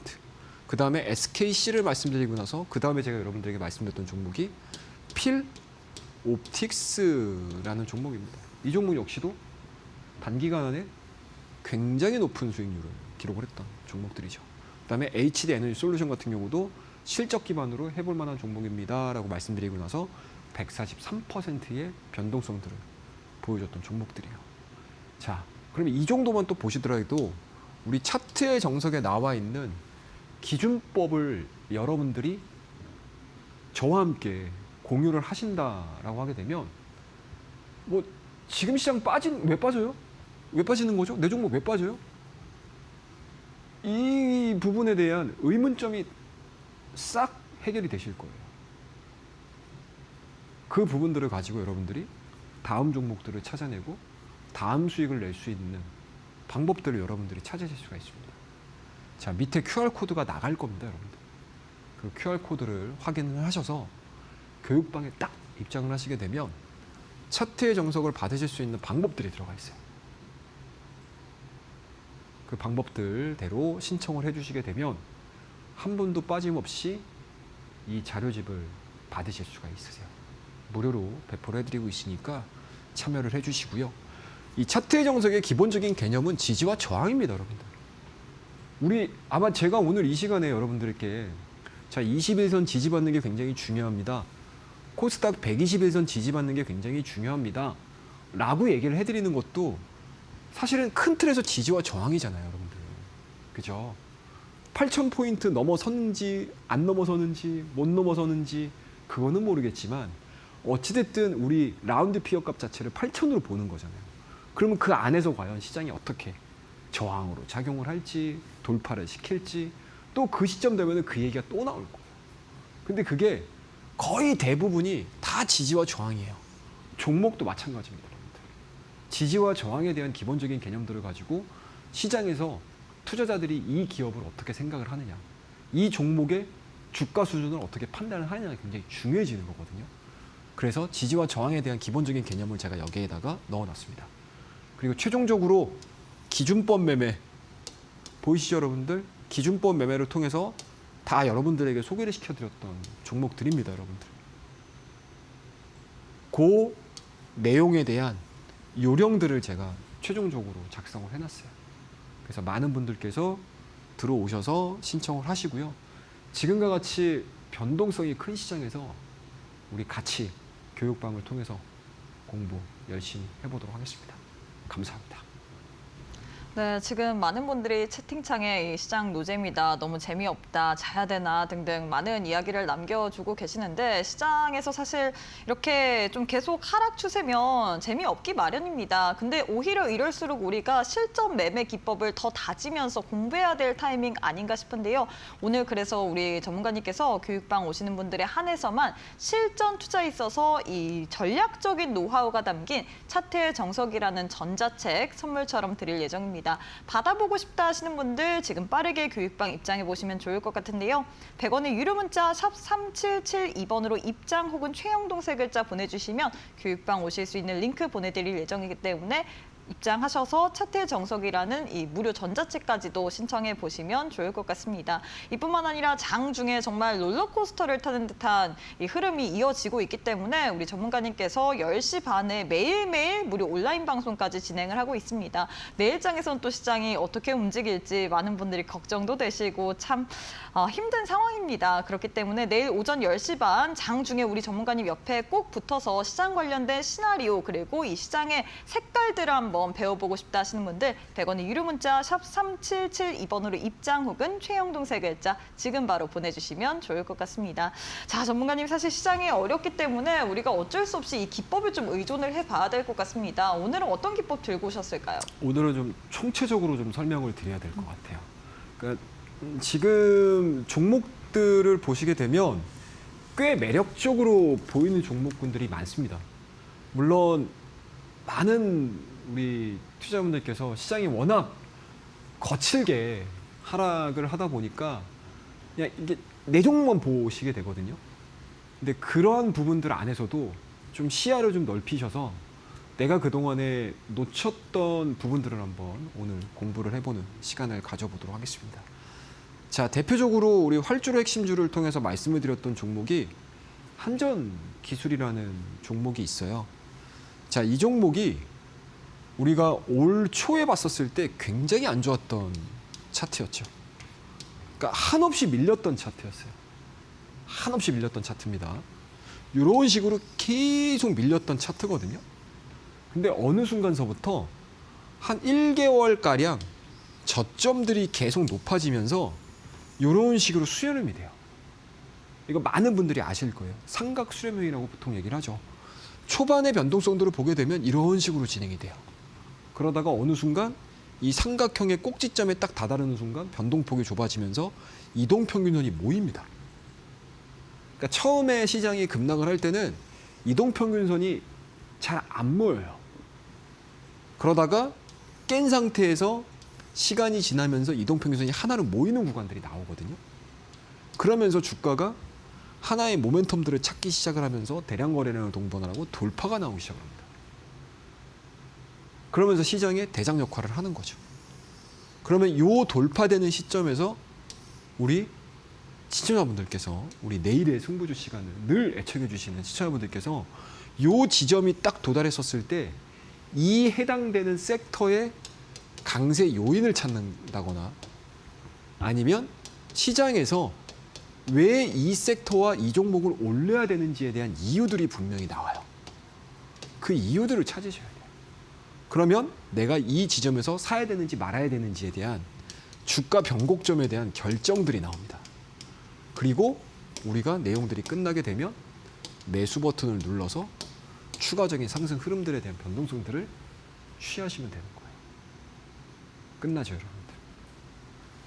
그 다음에 SKC를 말씀드리고 나서 그 다음에 제가 여러분들에게 말씀드렸던 종목이 필 옵틱스라는 종목입니다. 이 종목 역시도 단기간 안에 굉장히 높은 수익률을 기록을 했던 종목들이죠. 그 다음에 HD 에너지 솔루션 같은 경우도 실적 기반으로 해볼 만한 종목입니다 라고 말씀드리고 나서 143%의 변동성들을 보여줬던 종목들이에요. 자, 그러면 이 정도만 또 보시더라도 우리 차트의 정석에 나와 있는 기준법을 여러분들이 저와 함께 공유를 하신다라고 하게 되면 뭐 지금 시장 왜 빠져요? 왜 빠지는 거죠? 내 종목 왜 빠져요? 이 부분에 대한 의문점이 싹 해결이 되실 거예요. 그 부분들을 가지고 여러분들이 다음 종목들을 찾아내고 다음 수익을 낼 수 있는 방법들을 여러분들이 찾으실 수가 있습니다. 자, 밑에 QR코드가 나갈 겁니다, 여러분들. 그 QR코드를 확인을 하셔서 교육방에 딱 입장을 하시게 되면 차트의 정석을 받으실 수 있는 방법들이 들어가 있어요. 그 방법들대로 신청을 해주시게 되면 한 번도 빠짐없이 이 자료집을 받으실 수가 있으세요. 무료로 배포를 해드리고 있으니까 참여를 해주시고요. 이 차트의 정석의 기본적인 개념은 지지와 저항입니다, 여러분들. 우리 아마 제가 오늘 이 시간에 여러분들께 자 21선 지지받는 게 굉장히 중요합니다. 코스닥 121선 지지받는 게 굉장히 중요합니다. 라고 얘기를 해드리는 것도 사실은 큰 틀에서 지지와 저항이잖아요, 여러분들. 그죠? 8,000포인트 넘어섰는지 안 넘어서는지 못 넘어서는지 그거는 모르겠지만 어찌됐든 우리 라운드 피어값 자체를 8,000으로 보는 거잖아요. 그러면 그 안에서 과연 시장이 어떻게 저항으로 작용을 할지 돌파를 시킬지 또 그 시점 되면 그 얘기가 또 나올 거예요. 근데 그게 거의 대부분이 다 지지와 저항이에요. 종목도 마찬가지입니다, 여러분들. 지지와 저항에 대한 기본적인 개념들을 가지고 시장에서 투자자들이 이 기업을 어떻게 생각을 하느냐, 이 종목의 주가 수준을 어떻게 판단을 하느냐가 굉장히 중요해지는 거거든요. 그래서 지지와 저항에 대한 기본적인 개념을 제가 여기에다가 넣어놨습니다. 그리고 최종적으로 기준법 매매, 보이시죠 여러분들? 기준법 매매를 통해서 다 여러분들에게 소개를 시켜드렸던 종목들입니다, 여러분들. 그 내용에 대한 요령들을 제가 최종적으로 작성을 해놨어요. 그래서 많은 분들께서 들어오셔서 신청을 하시고요. 지금과 같이 변동성이 큰 시장에서 우리 같이 교육방을 통해서 공부 열심히 해보도록 하겠습니다. 감사합니다. 네, 지금 많은 분들이 채팅창에 이 시장 노잼이다, 너무 재미없다, 자야 되나 등등 많은 이야기를 남겨주고 계시는데 시장에서 사실 이렇게 좀 계속 하락 추세면 재미없기 마련입니다. 근데 오히려 이럴수록 우리가 실전 매매 기법을 더 다지면서 공부해야 될 타이밍 아닌가 싶은데요. 오늘 그래서 우리 전문가님께서 교육방 오시는 분들에 한해서만 실전 투자에 있어서 이 전략적인 노하우가 담긴 차트의 정석이라는 전자책 선물처럼 드릴 예정입니다. 받아보고 싶다 하시는 분들 지금 빠르게 교육방 입장해 보시면 좋을 것 같은데요. 100원의 유료 문자 샵 3772번으로 입장 혹은 최영동 세 글자 보내주시면 교육방 오실 수 있는 링크 보내드릴 예정이기 때문에 입장하셔서 차트의 정석이라는 이 무료 전자책까지도 신청해 보시면 좋을 것 같습니다. 이뿐만 아니라 장 중에 정말 롤러코스터를 타는 듯한 이 흐름이 이어지고 있기 때문에 우리 전문가님께서 10시 반에 매일매일 무료 온라인 방송까지 진행을 하고 있습니다. 내일장에선 또 시장이 어떻게 움직일지 많은 분들이 걱정도 되시고 참 힘든 상황입니다. 그렇기 때문에 내일 오전 10시 반 장 중에 우리 전문가님 옆에 꼭 붙어서 시장 관련된 시나리오 그리고 이 시장의 색깔들을 한번 배워보고 싶다 하시는 분들 100원의 유료 문자 샵 3772번으로 입장 혹은 최영동 세 글자 지금 바로 보내주시면 좋을 것 같습니다. 자, 전문가님 사실 시장이 어렵기 때문에 우리가 어쩔 수 없이 이 기법을 좀 의존을 해봐야 될 것 같습니다. 오늘은 어떤 기법 들고 오셨을까요? 오늘은 좀 총체적으로 좀 설명을 드려야 될 것 같아요. 그러니까 지금 종목들을 보시게 되면 꽤 매력적으로 보이는 종목군들이 많습니다. 물론 많은 우리 투자자분들께서 시장이 워낙 거칠게 하락을 하다 보니까 그냥 이게 내 종목만 보시게 되거든요. 근데 그러한 부분들 안에서도 좀 시야를 좀 넓히셔서 내가 그동안에 놓쳤던 부분들을 한번 오늘 공부를 해보는 시간을 가져보도록 하겠습니다. 자, 대표적으로 우리 활주로 핵심주를 통해서 말씀을 드렸던 종목이 한전기술이라는 종목이 있어요. 자, 이 종목이 우리가 올 초에 봤었을 때 굉장히 안 좋았던 차트였죠. 그러니까 한없이 밀렸던 차트였어요. 한없이 밀렸던 차트입니다. 이런 식으로 계속 밀렸던 차트거든요. 근데 어느 순간서부터 한 1개월가량 저점들이 계속 높아지면서 이런 식으로 수렴이 돼요. 이거 많은 분들이 아실 거예요. 삼각 수렴형이라고 보통 얘기를 하죠. 초반의 변동성들을 보게 되면 이런 식으로 진행이 돼요. 그러다가 어느 순간 이 삼각형의 꼭지점에 딱 다다르는 순간 변동폭이 좁아지면서 이동평균선이 모입니다. 그러니까 처음에 시장이 급락을 할 때는 이동평균선이 잘 안 모여요. 그러다가 깬 상태에서 시간이 지나면서 이동평균선이 하나로 모이는 구간들이 나오거든요. 그러면서 주가가 하나의 모멘텀들을 찾기 시작을 하면서 대량 거래량을 동반하고 돌파가 나오기 시작합니다. 그러면서 시장의 대장 역할을 하는 거죠. 그러면 이 돌파되는 시점에서 우리 시청자분들께서 우리 내일의 승부주 시간을 늘 애청해 주시는 시청자분들께서 이 지점이 딱 도달했었을 때 이 해당되는 섹터의 강세 요인을 찾는다거나 아니면 시장에서 왜 이 섹터와 이 종목을 올려야 되는지에 대한 이유들이 분명히 나와요. 그 이유들을 찾으셔야 돼요. 그러면 내가 이 지점에서 사야 되는지 말아야 되는지에 대한 주가 변곡점에 대한 결정들이 나옵니다. 그리고 우리가 내용들이 끝나게 되면 매수 버튼을 눌러서 추가적인 상승 흐름들에 대한 변동성들을 취하시면 되는 거예요. 끝나죠, 여러분들.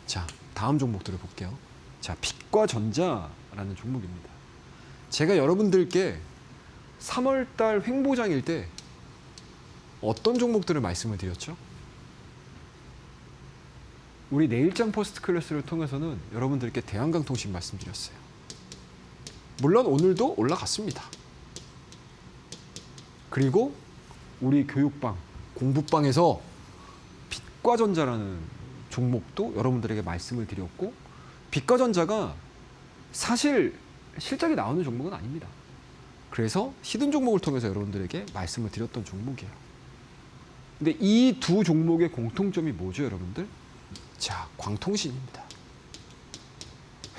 자, 다음 종목들을 볼게요. 자, 빛과 전자라는 종목입니다. 제가 여러분들께 3월 달 횡보장일 때 어떤 종목들을 말씀을 드렸죠? 우리 내일장 포스트 클래스를 통해서는 여러분들께 대한강통신 말씀드렸어요. 물론 오늘도 올라갔습니다. 그리고 우리 교육방, 공부방에서 빛과전자라는 종목도 여러분들에게 말씀을 드렸고, 빛과전자가 사실 실적이 나오는 종목은 아닙니다. 그래서 히든 종목을 통해서 여러분들에게 말씀을 드렸던 종목이에요. 근데 이 두 종목의 공통점이 뭐죠, 여러분들? 자, 광통신입니다.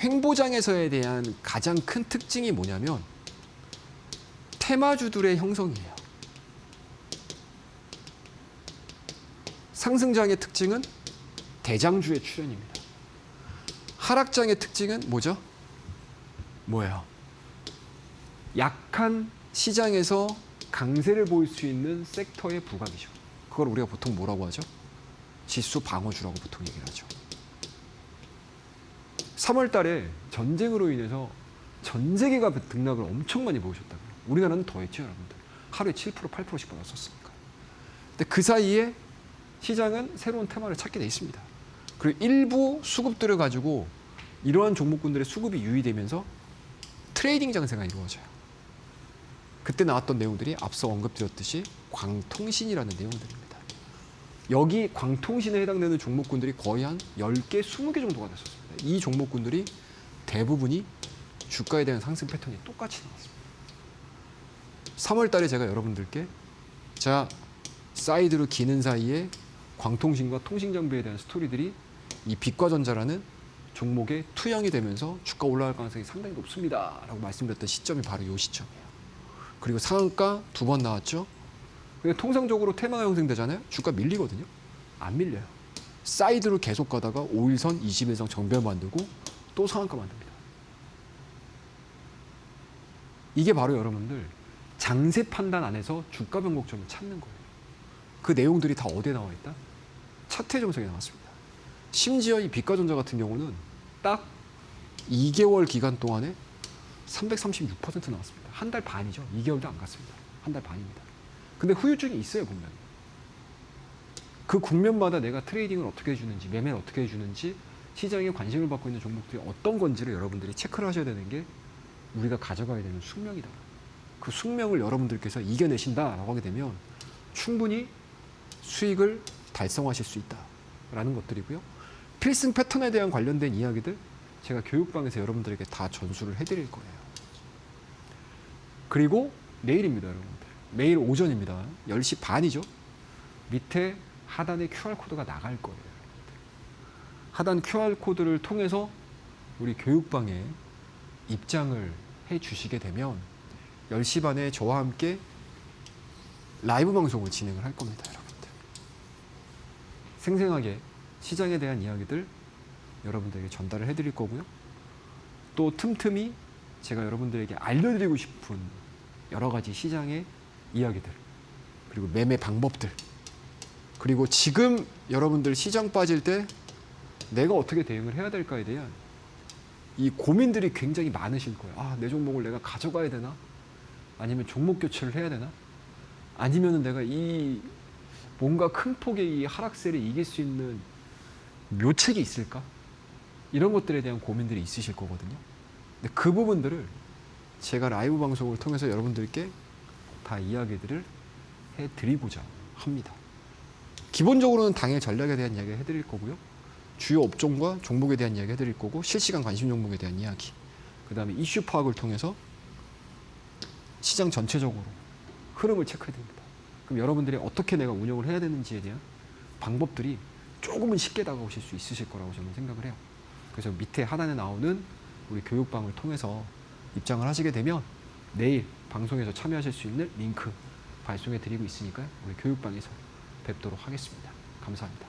횡보장에서에 대한 가장 큰 특징이 뭐냐면 테마주들의 형성이에요. 상승장의 특징은 대장주의 출현입니다. 하락장의 특징은 뭐죠? 뭐예요? 약한 시장에서 강세를 보일 수 있는 섹터의 부각이죠. 그걸 우리가 보통 뭐라고 하죠? 지수 방어주라고 보통 얘기를 하죠. 3월 달에 전쟁으로 인해서 전 세계가 등락을 엄청 많이 보셨다고요. 우리나라는 더 했죠, 여러분들. 하루에 7%, 8%씩 받았었으니까. 근데 그 사이에 시장은 새로운 테마를 찾게 돼 있습니다. 그리고 일부 수급들을 가지고 이러한 종목군들의 수급이 유의되면서 트레이딩 장세가 이루어져요. 그때 나왔던 내용들이 앞서 언급드렸듯이 광통신이라는 내용들입니다. 여기 광통신에 해당되는 종목군들이 거의 한 10개, 20개 정도가 됐었습니다. 이 종목군들이 대부분이 주가에 대한 상승 패턴이 똑같이 나왔습니다. 3월 달에 제가 여러분들께 자, 사이드로 기는 사이에 광통신과 통신장비에 대한 스토리들이 이 빛과전자라는 종목에 투영이 되면서 주가 올라갈 가능성이 상당히 높습니다 라고 말씀드렸던 시점이 바로 이 시점이에요. 그리고 상한가 2번 나왔죠. 근데 통상적으로 테마가 형성되잖아요. 주가 밀리거든요. 안 밀려요. 사이드로 계속 가다가 5일선, 20일선 정배 만들고 또 상한가 만듭니다. 이게 바로 여러분들 장세 판단 안에서 주가 변곡점을 찾는 거예요. 그 내용들이 다 어디에 나와 있다? 차트 정석에 나왔습니다. 심지어 이 빛과전자 같은 경우는 딱 2개월 기간 동안에 336% 나왔습니다. 한 달 반이죠. 2개월도 안 갔습니다. 한 달 반입니다. 근데 후유증이 있어요, 분명히. 그 국면마다 내가 트레이딩을 어떻게 해주는지, 매매를 어떻게 해주는지, 시장에 관심을 받고 있는 종목들이 어떤 건지를 여러분들이 체크를 하셔야 되는 게 우리가 가져가야 되는 숙명이다. 그 숙명을 여러분들께서 이겨내신다라고 하게 되면 충분히 수익을 달성하실 수 있다라는 것들이고요. 필승 패턴에 대한 관련된 이야기들 제가 교육방에서 여러분들에게 다 전수를 해드릴 거예요. 그리고 내일입니다, 여러분들. 매일 오전입니다. 10시 반이죠. 밑에 하단에 QR코드가 나갈 거예요. 하단 QR코드를 통해서 우리 교육방에 입장을 해 주시게 되면 10시 반에 저와 함께 라이브 방송을 진행을 할 겁니다, 여러분들. 생생하게 시장에 대한 이야기들 여러분들에게 전달을 해드릴 거고요. 또 틈틈이 제가 여러분들에게 알려드리고 싶은 여러 가지 시장의 이야기들, 그리고 매매 방법들, 그리고 지금 여러분들 시장 빠질 때 내가 어떻게 대응을 해야 될까에 대한 이 고민들이 굉장히 많으실 거예요. 아, 내 종목을 내가 가져가야 되나? 아니면 종목 교체를 해야 되나? 아니면은 내가 이 뭔가 큰 폭의 이 하락세를 이길 수 있는 묘책이 있을까? 이런 것들에 대한 고민들이 있으실 거거든요. 근데 그 부분들을 제가 라이브 방송을 통해서 여러분들께 다 이야기들을 해드리고자 합니다. 기본적으로는 당일 전략에 대한 이야기 해드릴 거고요. 주요 업종과 종목에 대한 이야기 해드릴 거고, 실시간 관심 종목에 대한 이야기, 그 다음에 이슈 파악을 통해서 시장 전체적으로 흐름을 체크해드립니다. 그럼 여러분들이 어떻게 내가 운영을 해야 되는지에 대한 방법들이 조금은 쉽게 다가오실 수 있으실 거라고 저는 생각을 해요. 그래서 밑에 하단에 나오는 우리 교육방을 통해서 입장을 하시게 되면 내일 방송에서 참여하실 수 있는 링크 발송해 드리고 있으니까요. 우리 교육방에서 뵙도록 하겠습니다. 감사합니다.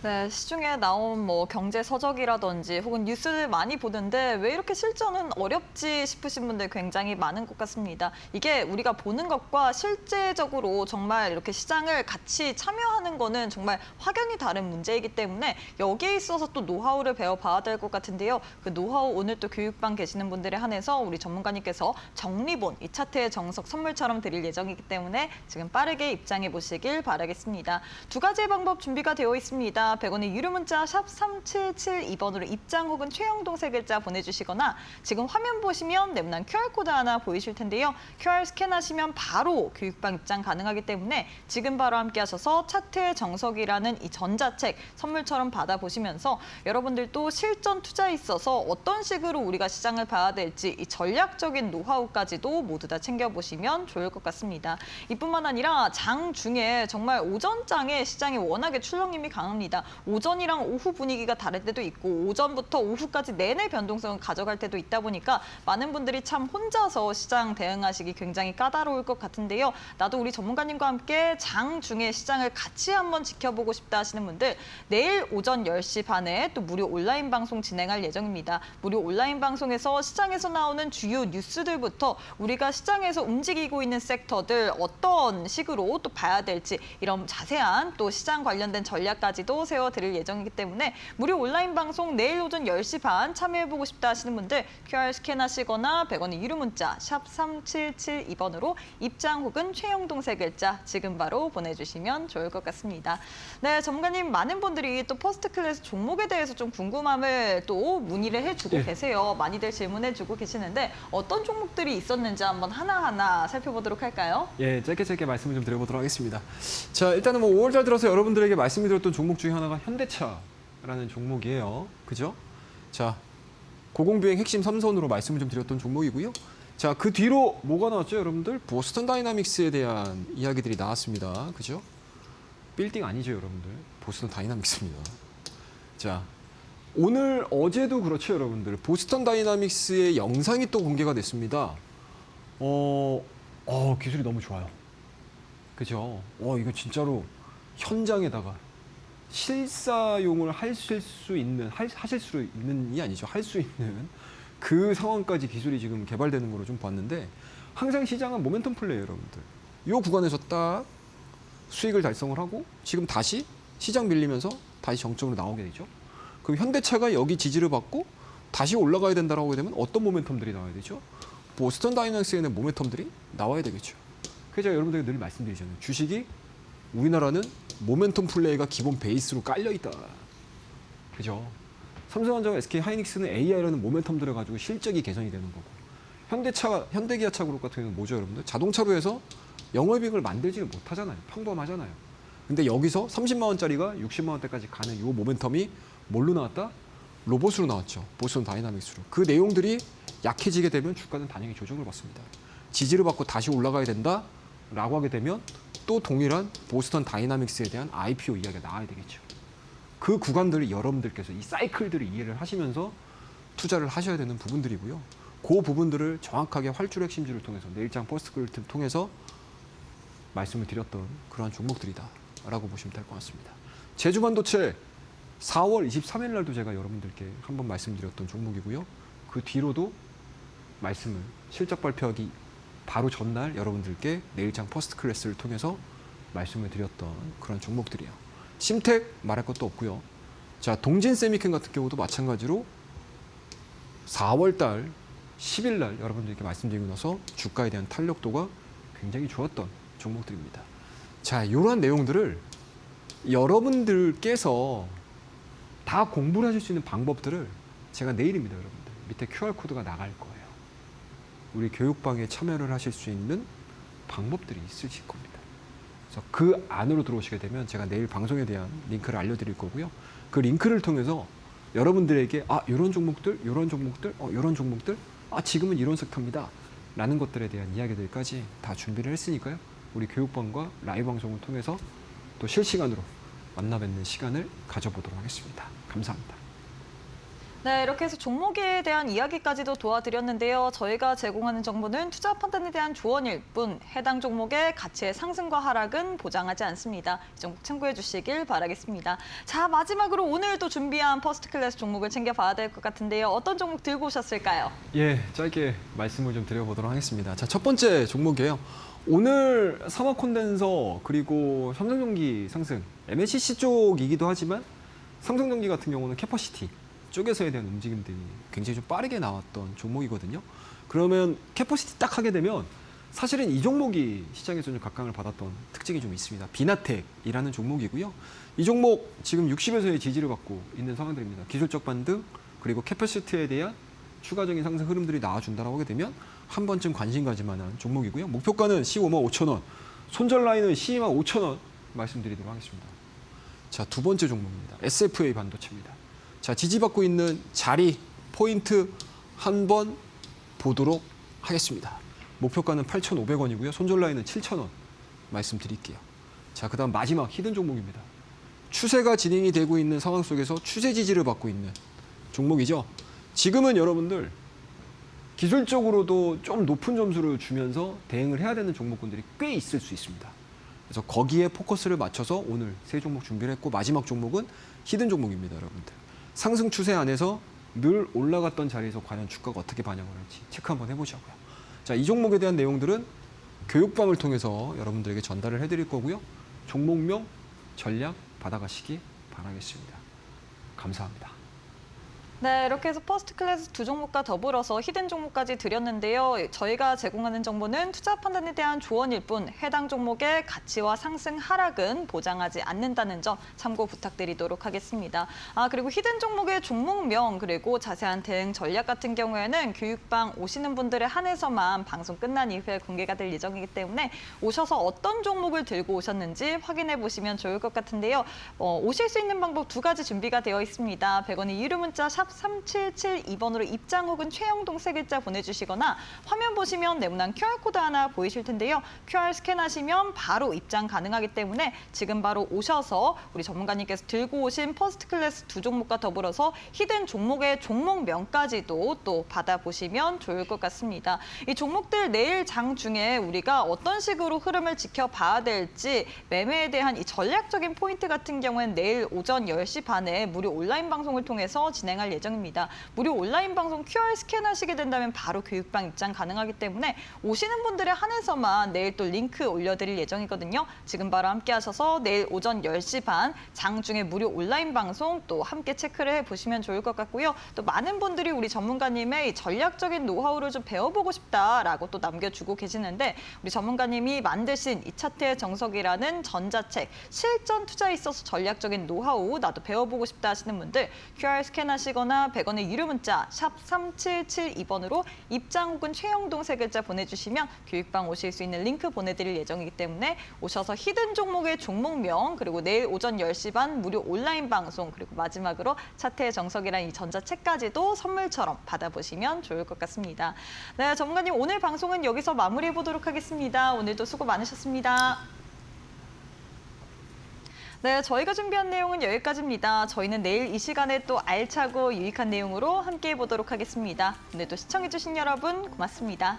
네, 시중에 나온 뭐 경제 서적이라든지 혹은 뉴스를 많이 보는데 왜 이렇게 실전은 어렵지 싶으신 분들 굉장히 많은 것 같습니다. 이게 우리가 보는 것과 실제적으로 정말 이렇게 시장을 같이 참여하는 거는 정말 확연히 다른 문제이기 때문에 여기에 있어서 또 노하우를 배워봐야 될 것 같은데요. 그 노하우 오늘 또 교육방 계시는 분들에 한해서 우리 전문가님께서 정리본, 이 차트의 정석 선물처럼 드릴 예정이기 때문에 지금 빠르게 입장해 보시길 바라겠습니다. 두 가지의 방법 준비가 되어 있습니다. 100원의 유료 문자 샵 3772번으로 입장 혹은 최영동 세 글자 보내주시거나 지금 화면 보시면 네모난 QR코드 하나 보이실 텐데요. QR 스캔하시면 바로 교육방 입장 가능하기 때문에 지금 바로 함께 하셔서 차트의 정석이라는 이 전자책 선물처럼 받아보시면서 여러분들도 실전 투자에 있어서 어떤 식으로 우리가 시장을 봐야 될지 이 전략적인 노하우까지도 모두 다 챙겨보시면 좋을 것 같습니다. 이뿐만 아니라 장 중에 정말 오전장에 시장이 워낙에 출렁임이 강합니다. 오전이랑 오후 분위기가 다를 때도 있고 오전부터 오후까지 내내 변동성을 가져갈 때도 있다 보니까 많은 분들이 참 혼자서 시장 대응하시기 굉장히 까다로울 것 같은데요. 나도 우리 전문가님과 함께 장 중에 시장을 같이 한번 지켜보고 싶다 하시는 분들 내일 오전 10시 반에 또 무료 온라인 방송 진행할 예정입니다. 무료 온라인 방송에서 시장에서 나오는 주요 뉴스들부터 우리가 시장에서 움직이고 있는 섹터들 어떤 식으로 또 봐야 될지 이런 자세한 또 시장 관련된 전략까지도 세워드릴 예정이기 때문에 무료 온라인 방송 내일 오전 10시 반 참여해보고 싶다 하시는 분들 QR 스캔하시거나 100원의 유료 문자 샵 3772번으로 입장 혹은 최영동 세 글자 지금 바로 보내주시면 좋을 것 같습니다. 네, 전문가님 많은 분들이 또 퍼스트 클래스 종목에 대해서 좀 궁금함을 또 문의를 해주고 계세요. 많이들 질문해주고 계시는데 어떤 종목들이 있었는지 한번 하나하나 살펴보도록 할까요? 예, 짧게 말씀을 좀 드려보도록 하겠습니다. 자, 일단은 뭐 5월달 들어서 여러분들에게 말씀드렸던 종목 중에 하나가 현대차라는 종목이에요. 그죠? 자, 고공비행 핵심 3선으로 말씀을 좀 드렸던 종목이고요. 자, 그 뒤로 뭐가 나왔죠, 여러분들? 보스턴 다이나믹스에 대한 이야기들이 나왔습니다. 그죠? 빌딩 아니죠, 여러분들. 보스턴 다이나믹스입니다. 자, 오늘 어제도 그렇죠, 여러분들. 보스턴 다이나믹스의 영상이 또 공개가 됐습니다. 기술이 너무 좋아요. 그죠? 이거 진짜로 현장에다가 실사용을 하실 수 있는이 아니죠. 할 수 있는 그 상황까지 기술이 지금 개발되는 걸로 좀 봤는데 항상 시장은 모멘텀 플레이예요, 여러분들. 이 구간에서 딱 수익을 달성을 하고 지금 다시 시장 밀리면서 다시 정점으로 나오게 되죠. 그럼 현대차가 여기 지지를 받고 다시 올라가야 된다라고 하게 되면 어떤 모멘텀들이 나와야 되죠? 보스턴 다이나믹스에는 모멘텀들이 나와야 되겠죠. 그래서 제가 여러분들에게 늘 말씀드리잖아요. 주식이 우리나라는 모멘텀 플레이가 기본 베이스로 깔려 있다. 그죠? 삼성전자와 SK 하이닉스는 AI라는 모멘텀들을 가지고 실적이 개선이 되는 거고, 현대기아차 그룹 같은 경우는 뭐죠, 여러분들? 자동차로 해서 영업이익을 만들지는 못하잖아요. 평범하잖아요. 근데 여기서 30만 원짜리가 60만 원대까지 가는 이 모멘텀이 뭘로 나왔다? 로봇으로 나왔죠. 보스턴 다이나믹스로. 그 내용들이 약해지게 되면 주가는 단연히 조정을 받습니다. 지지를 받고 다시 올라가야 된다라고 하게 되면 또 동일한 보스턴 다이나믹스에 대한 IPO 이야기가 나와야 되겠죠. 그 구간들을 여러분들께서 이 사이클들을 이해를 하시면서 투자를 하셔야 되는 부분들이고요. 그 부분들을 정확하게 활줄 핵심주를 통해서 내일장 퍼스트를 통해서 말씀을 드렸던 그러한 종목들이다라고 보시면 될 것 같습니다. 제주반도체 4월 23일 날도 제가 여러분들께 한번 말씀드렸던 종목이고요. 그 뒤로도 말씀을 실적 발표하기 바로 전날 여러분들께 내일장 퍼스트 클래스를 통해서 말씀을 드렸던 그런 종목들이에요. 심텍 말할 것도 없고요. 자, 동진 세미캠 같은 경우도 마찬가지로 4월 달 10일 날 여러분들께 말씀드리고 나서 주가에 대한 탄력도가 굉장히 좋았던 종목들입니다. 자, 이러한 내용들을 여러분들께서 다 공부를 하실 수 있는 방법들을 제가 내일입니다, 여러분들. 밑에 QR코드가 나갈 거예요. 우리 교육방에 참여를 하실 수 있는 방법들이 있으실 겁니다. 그래서 그 안으로 들어오시게 되면 제가 내일 방송에 대한 링크를 알려드릴 거고요. 그 링크를 통해서 여러분들에게 이런 종목들, 이런 종목들, 이런 종목들, 지금은 이런 섹터입니다. 라는 것들에 대한 이야기들까지 다 준비를 했으니까요. 우리 교육방과 라이브 방송을 통해서 또 실시간으로 만나 뵙는 시간을 가져보도록 하겠습니다. 감사합니다. 네, 이렇게 해서 종목에 대한 이야기까지도 도와드렸는데요. 저희가 제공하는 정보는 투자 판단에 대한 조언일 뿐 해당 종목의 가치의 상승과 하락은 보장하지 않습니다. 이 점 꼭 참고해 주시길 바라겠습니다. 자, 마지막으로 오늘 또 준비한 퍼스트 클래스 종목을 챙겨봐야 될 것 같은데요. 어떤 종목 들고 오셨을까요? 예, 짧게 말씀을 좀 드려보도록 하겠습니다. 자, 첫 번째 종목이에요. 오늘 사막 콘덴서 그리고 삼성전기 상승, MLCC 쪽이기도 하지만 삼성전기 같은 경우는 캐퍼시티 쪽에서에 대한 움직임들이 굉장히 좀 빠르게 나왔던 종목이거든요. 그러면 캐퍼시티 딱 하게 되면 사실은 이 종목이 시장에서 좀 각광을 받았던 특징이 좀 있습니다. 비나텍이라는 종목이고요. 이 종목 지금 60에서의 지지를 받고 있는 상황들입니다. 기술적 반등 그리고 캐퍼시티에 대한 추가적인 상승 흐름들이 나와준다라고 하게 되면 한 번쯤 관심 가질 만한 종목이고요. 목표가는 15만 5천 원, 손절 라인은 12만 5천 원 말씀드리도록 하겠습니다. 자, 두 번째 종목입니다. SFA 반도체입니다. 자, 지지받고 있는 자리, 포인트 한번 보도록 하겠습니다. 목표가는 8,500원이고요. 손절 라인은 7,000원 말씀드릴게요. 자, 그다음 마지막 히든 종목입니다. 추세가 진행이 되고 있는 상황 속에서 추세 지지를 받고 있는 종목이죠. 지금은 여러분들 기술적으로도 좀 높은 점수를 주면서 대응을 해야 되는 종목군들이 꽤 있을 수 있습니다. 그래서 거기에 포커스를 맞춰서 오늘 세 종목 준비를 했고 마지막 종목은 히든 종목입니다, 여러분들. 상승 추세 안에서 늘 올라갔던 자리에서 과연 주가가 어떻게 반영을 할지 체크 한번 해보자고요. 자, 이 종목에 대한 내용들은 교육방을 통해서 여러분들에게 전달을 해드릴 거고요. 종목명, 전략 받아가시기 바라겠습니다. 감사합니다. 네, 이렇게 해서 퍼스트 클래스 두 종목과 더불어서 히든 종목까지 드렸는데요. 저희가 제공하는 정보는 투자 판단에 대한 조언일 뿐 해당 종목의 가치와 상승 하락은 보장하지 않는다는 점 참고 부탁드리도록 하겠습니다. 그리고 히든 종목의 종목명 그리고 자세한 대응 전략 같은 경우에는 교육방 오시는 분들에 한해서만 방송 끝난 이후에 공개가 될 예정이기 때문에 오셔서 어떤 종목을 들고 오셨는지 확인해 보시면 좋을 것 같은데요. 오실 수 있는 방법 두 가지 준비가 되어 있습니다. 100원의 유료 문자 샵 3772번으로 입장 혹은 최영동 세 글자 보내주시거나 화면 보시면 네모난 QR코드 하나 보이실 텐데요. QR 스캔하시면 바로 입장 가능하기 때문에 지금 바로 오셔서 우리 전문가님께서 들고 오신 퍼스트 클래스 두 종목과 더불어서 히든 종목의 종목명까지도 또 받아보시면 좋을 것 같습니다. 이 종목들 내일 장 중에 우리가 어떤 식으로 흐름을 지켜봐야 될지 매매에 대한 이 전략적인 포인트 같은 경우는 내일 오전 10시 반에 무료 온라인 방송을 통해서 진행할 예정입니다. 무료 온라인 방송 QR 스캔하시게 된다면 바로 교육방 입장 가능하기 때문에 오시는 분들에 한해서만 내일 또 링크 올려드릴 예정이거든요. 지금 바로 함께 하셔서 내일 오전 10시 반 장중에 무료 온라인 방송 또 함께 체크를 해보시면 좋을 것 같고요. 또 많은 분들이 우리 전문가님의 이 전략적인 노하우를 좀 배워보고 싶다라고 또 남겨주고 계시는데 우리 전문가님이 만드신 이 차트의 정석이라는 전자책 실전 투자에 있어서 전략적인 노하우 나도 배워보고 싶다 하시는 분들 QR 스캔하시거나 100원의 유료 문자 샵 3772번으로 입장 혹은 최영동 세 글자 보내주시면 교육방 오실 수 있는 링크 보내드릴 예정이기 때문에 오셔서 히든 종목의 종목명 그리고 내일 오전 10시 반 무료 온라인 방송 그리고 마지막으로 차트의 정석이란 이 전자책까지도 선물처럼 받아보시면 좋을 것 같습니다. 네, 전문가님 오늘 방송은 여기서 마무리해보도록 하겠습니다. 오늘도 수고 많으셨습니다. 네, 저희가 준비한 내용은 여기까지입니다. 저희는 내일 이 시간에 또 알차고 유익한 내용으로 함께해 보도록 하겠습니다. 오늘도 시청해주신 여러분 고맙습니다.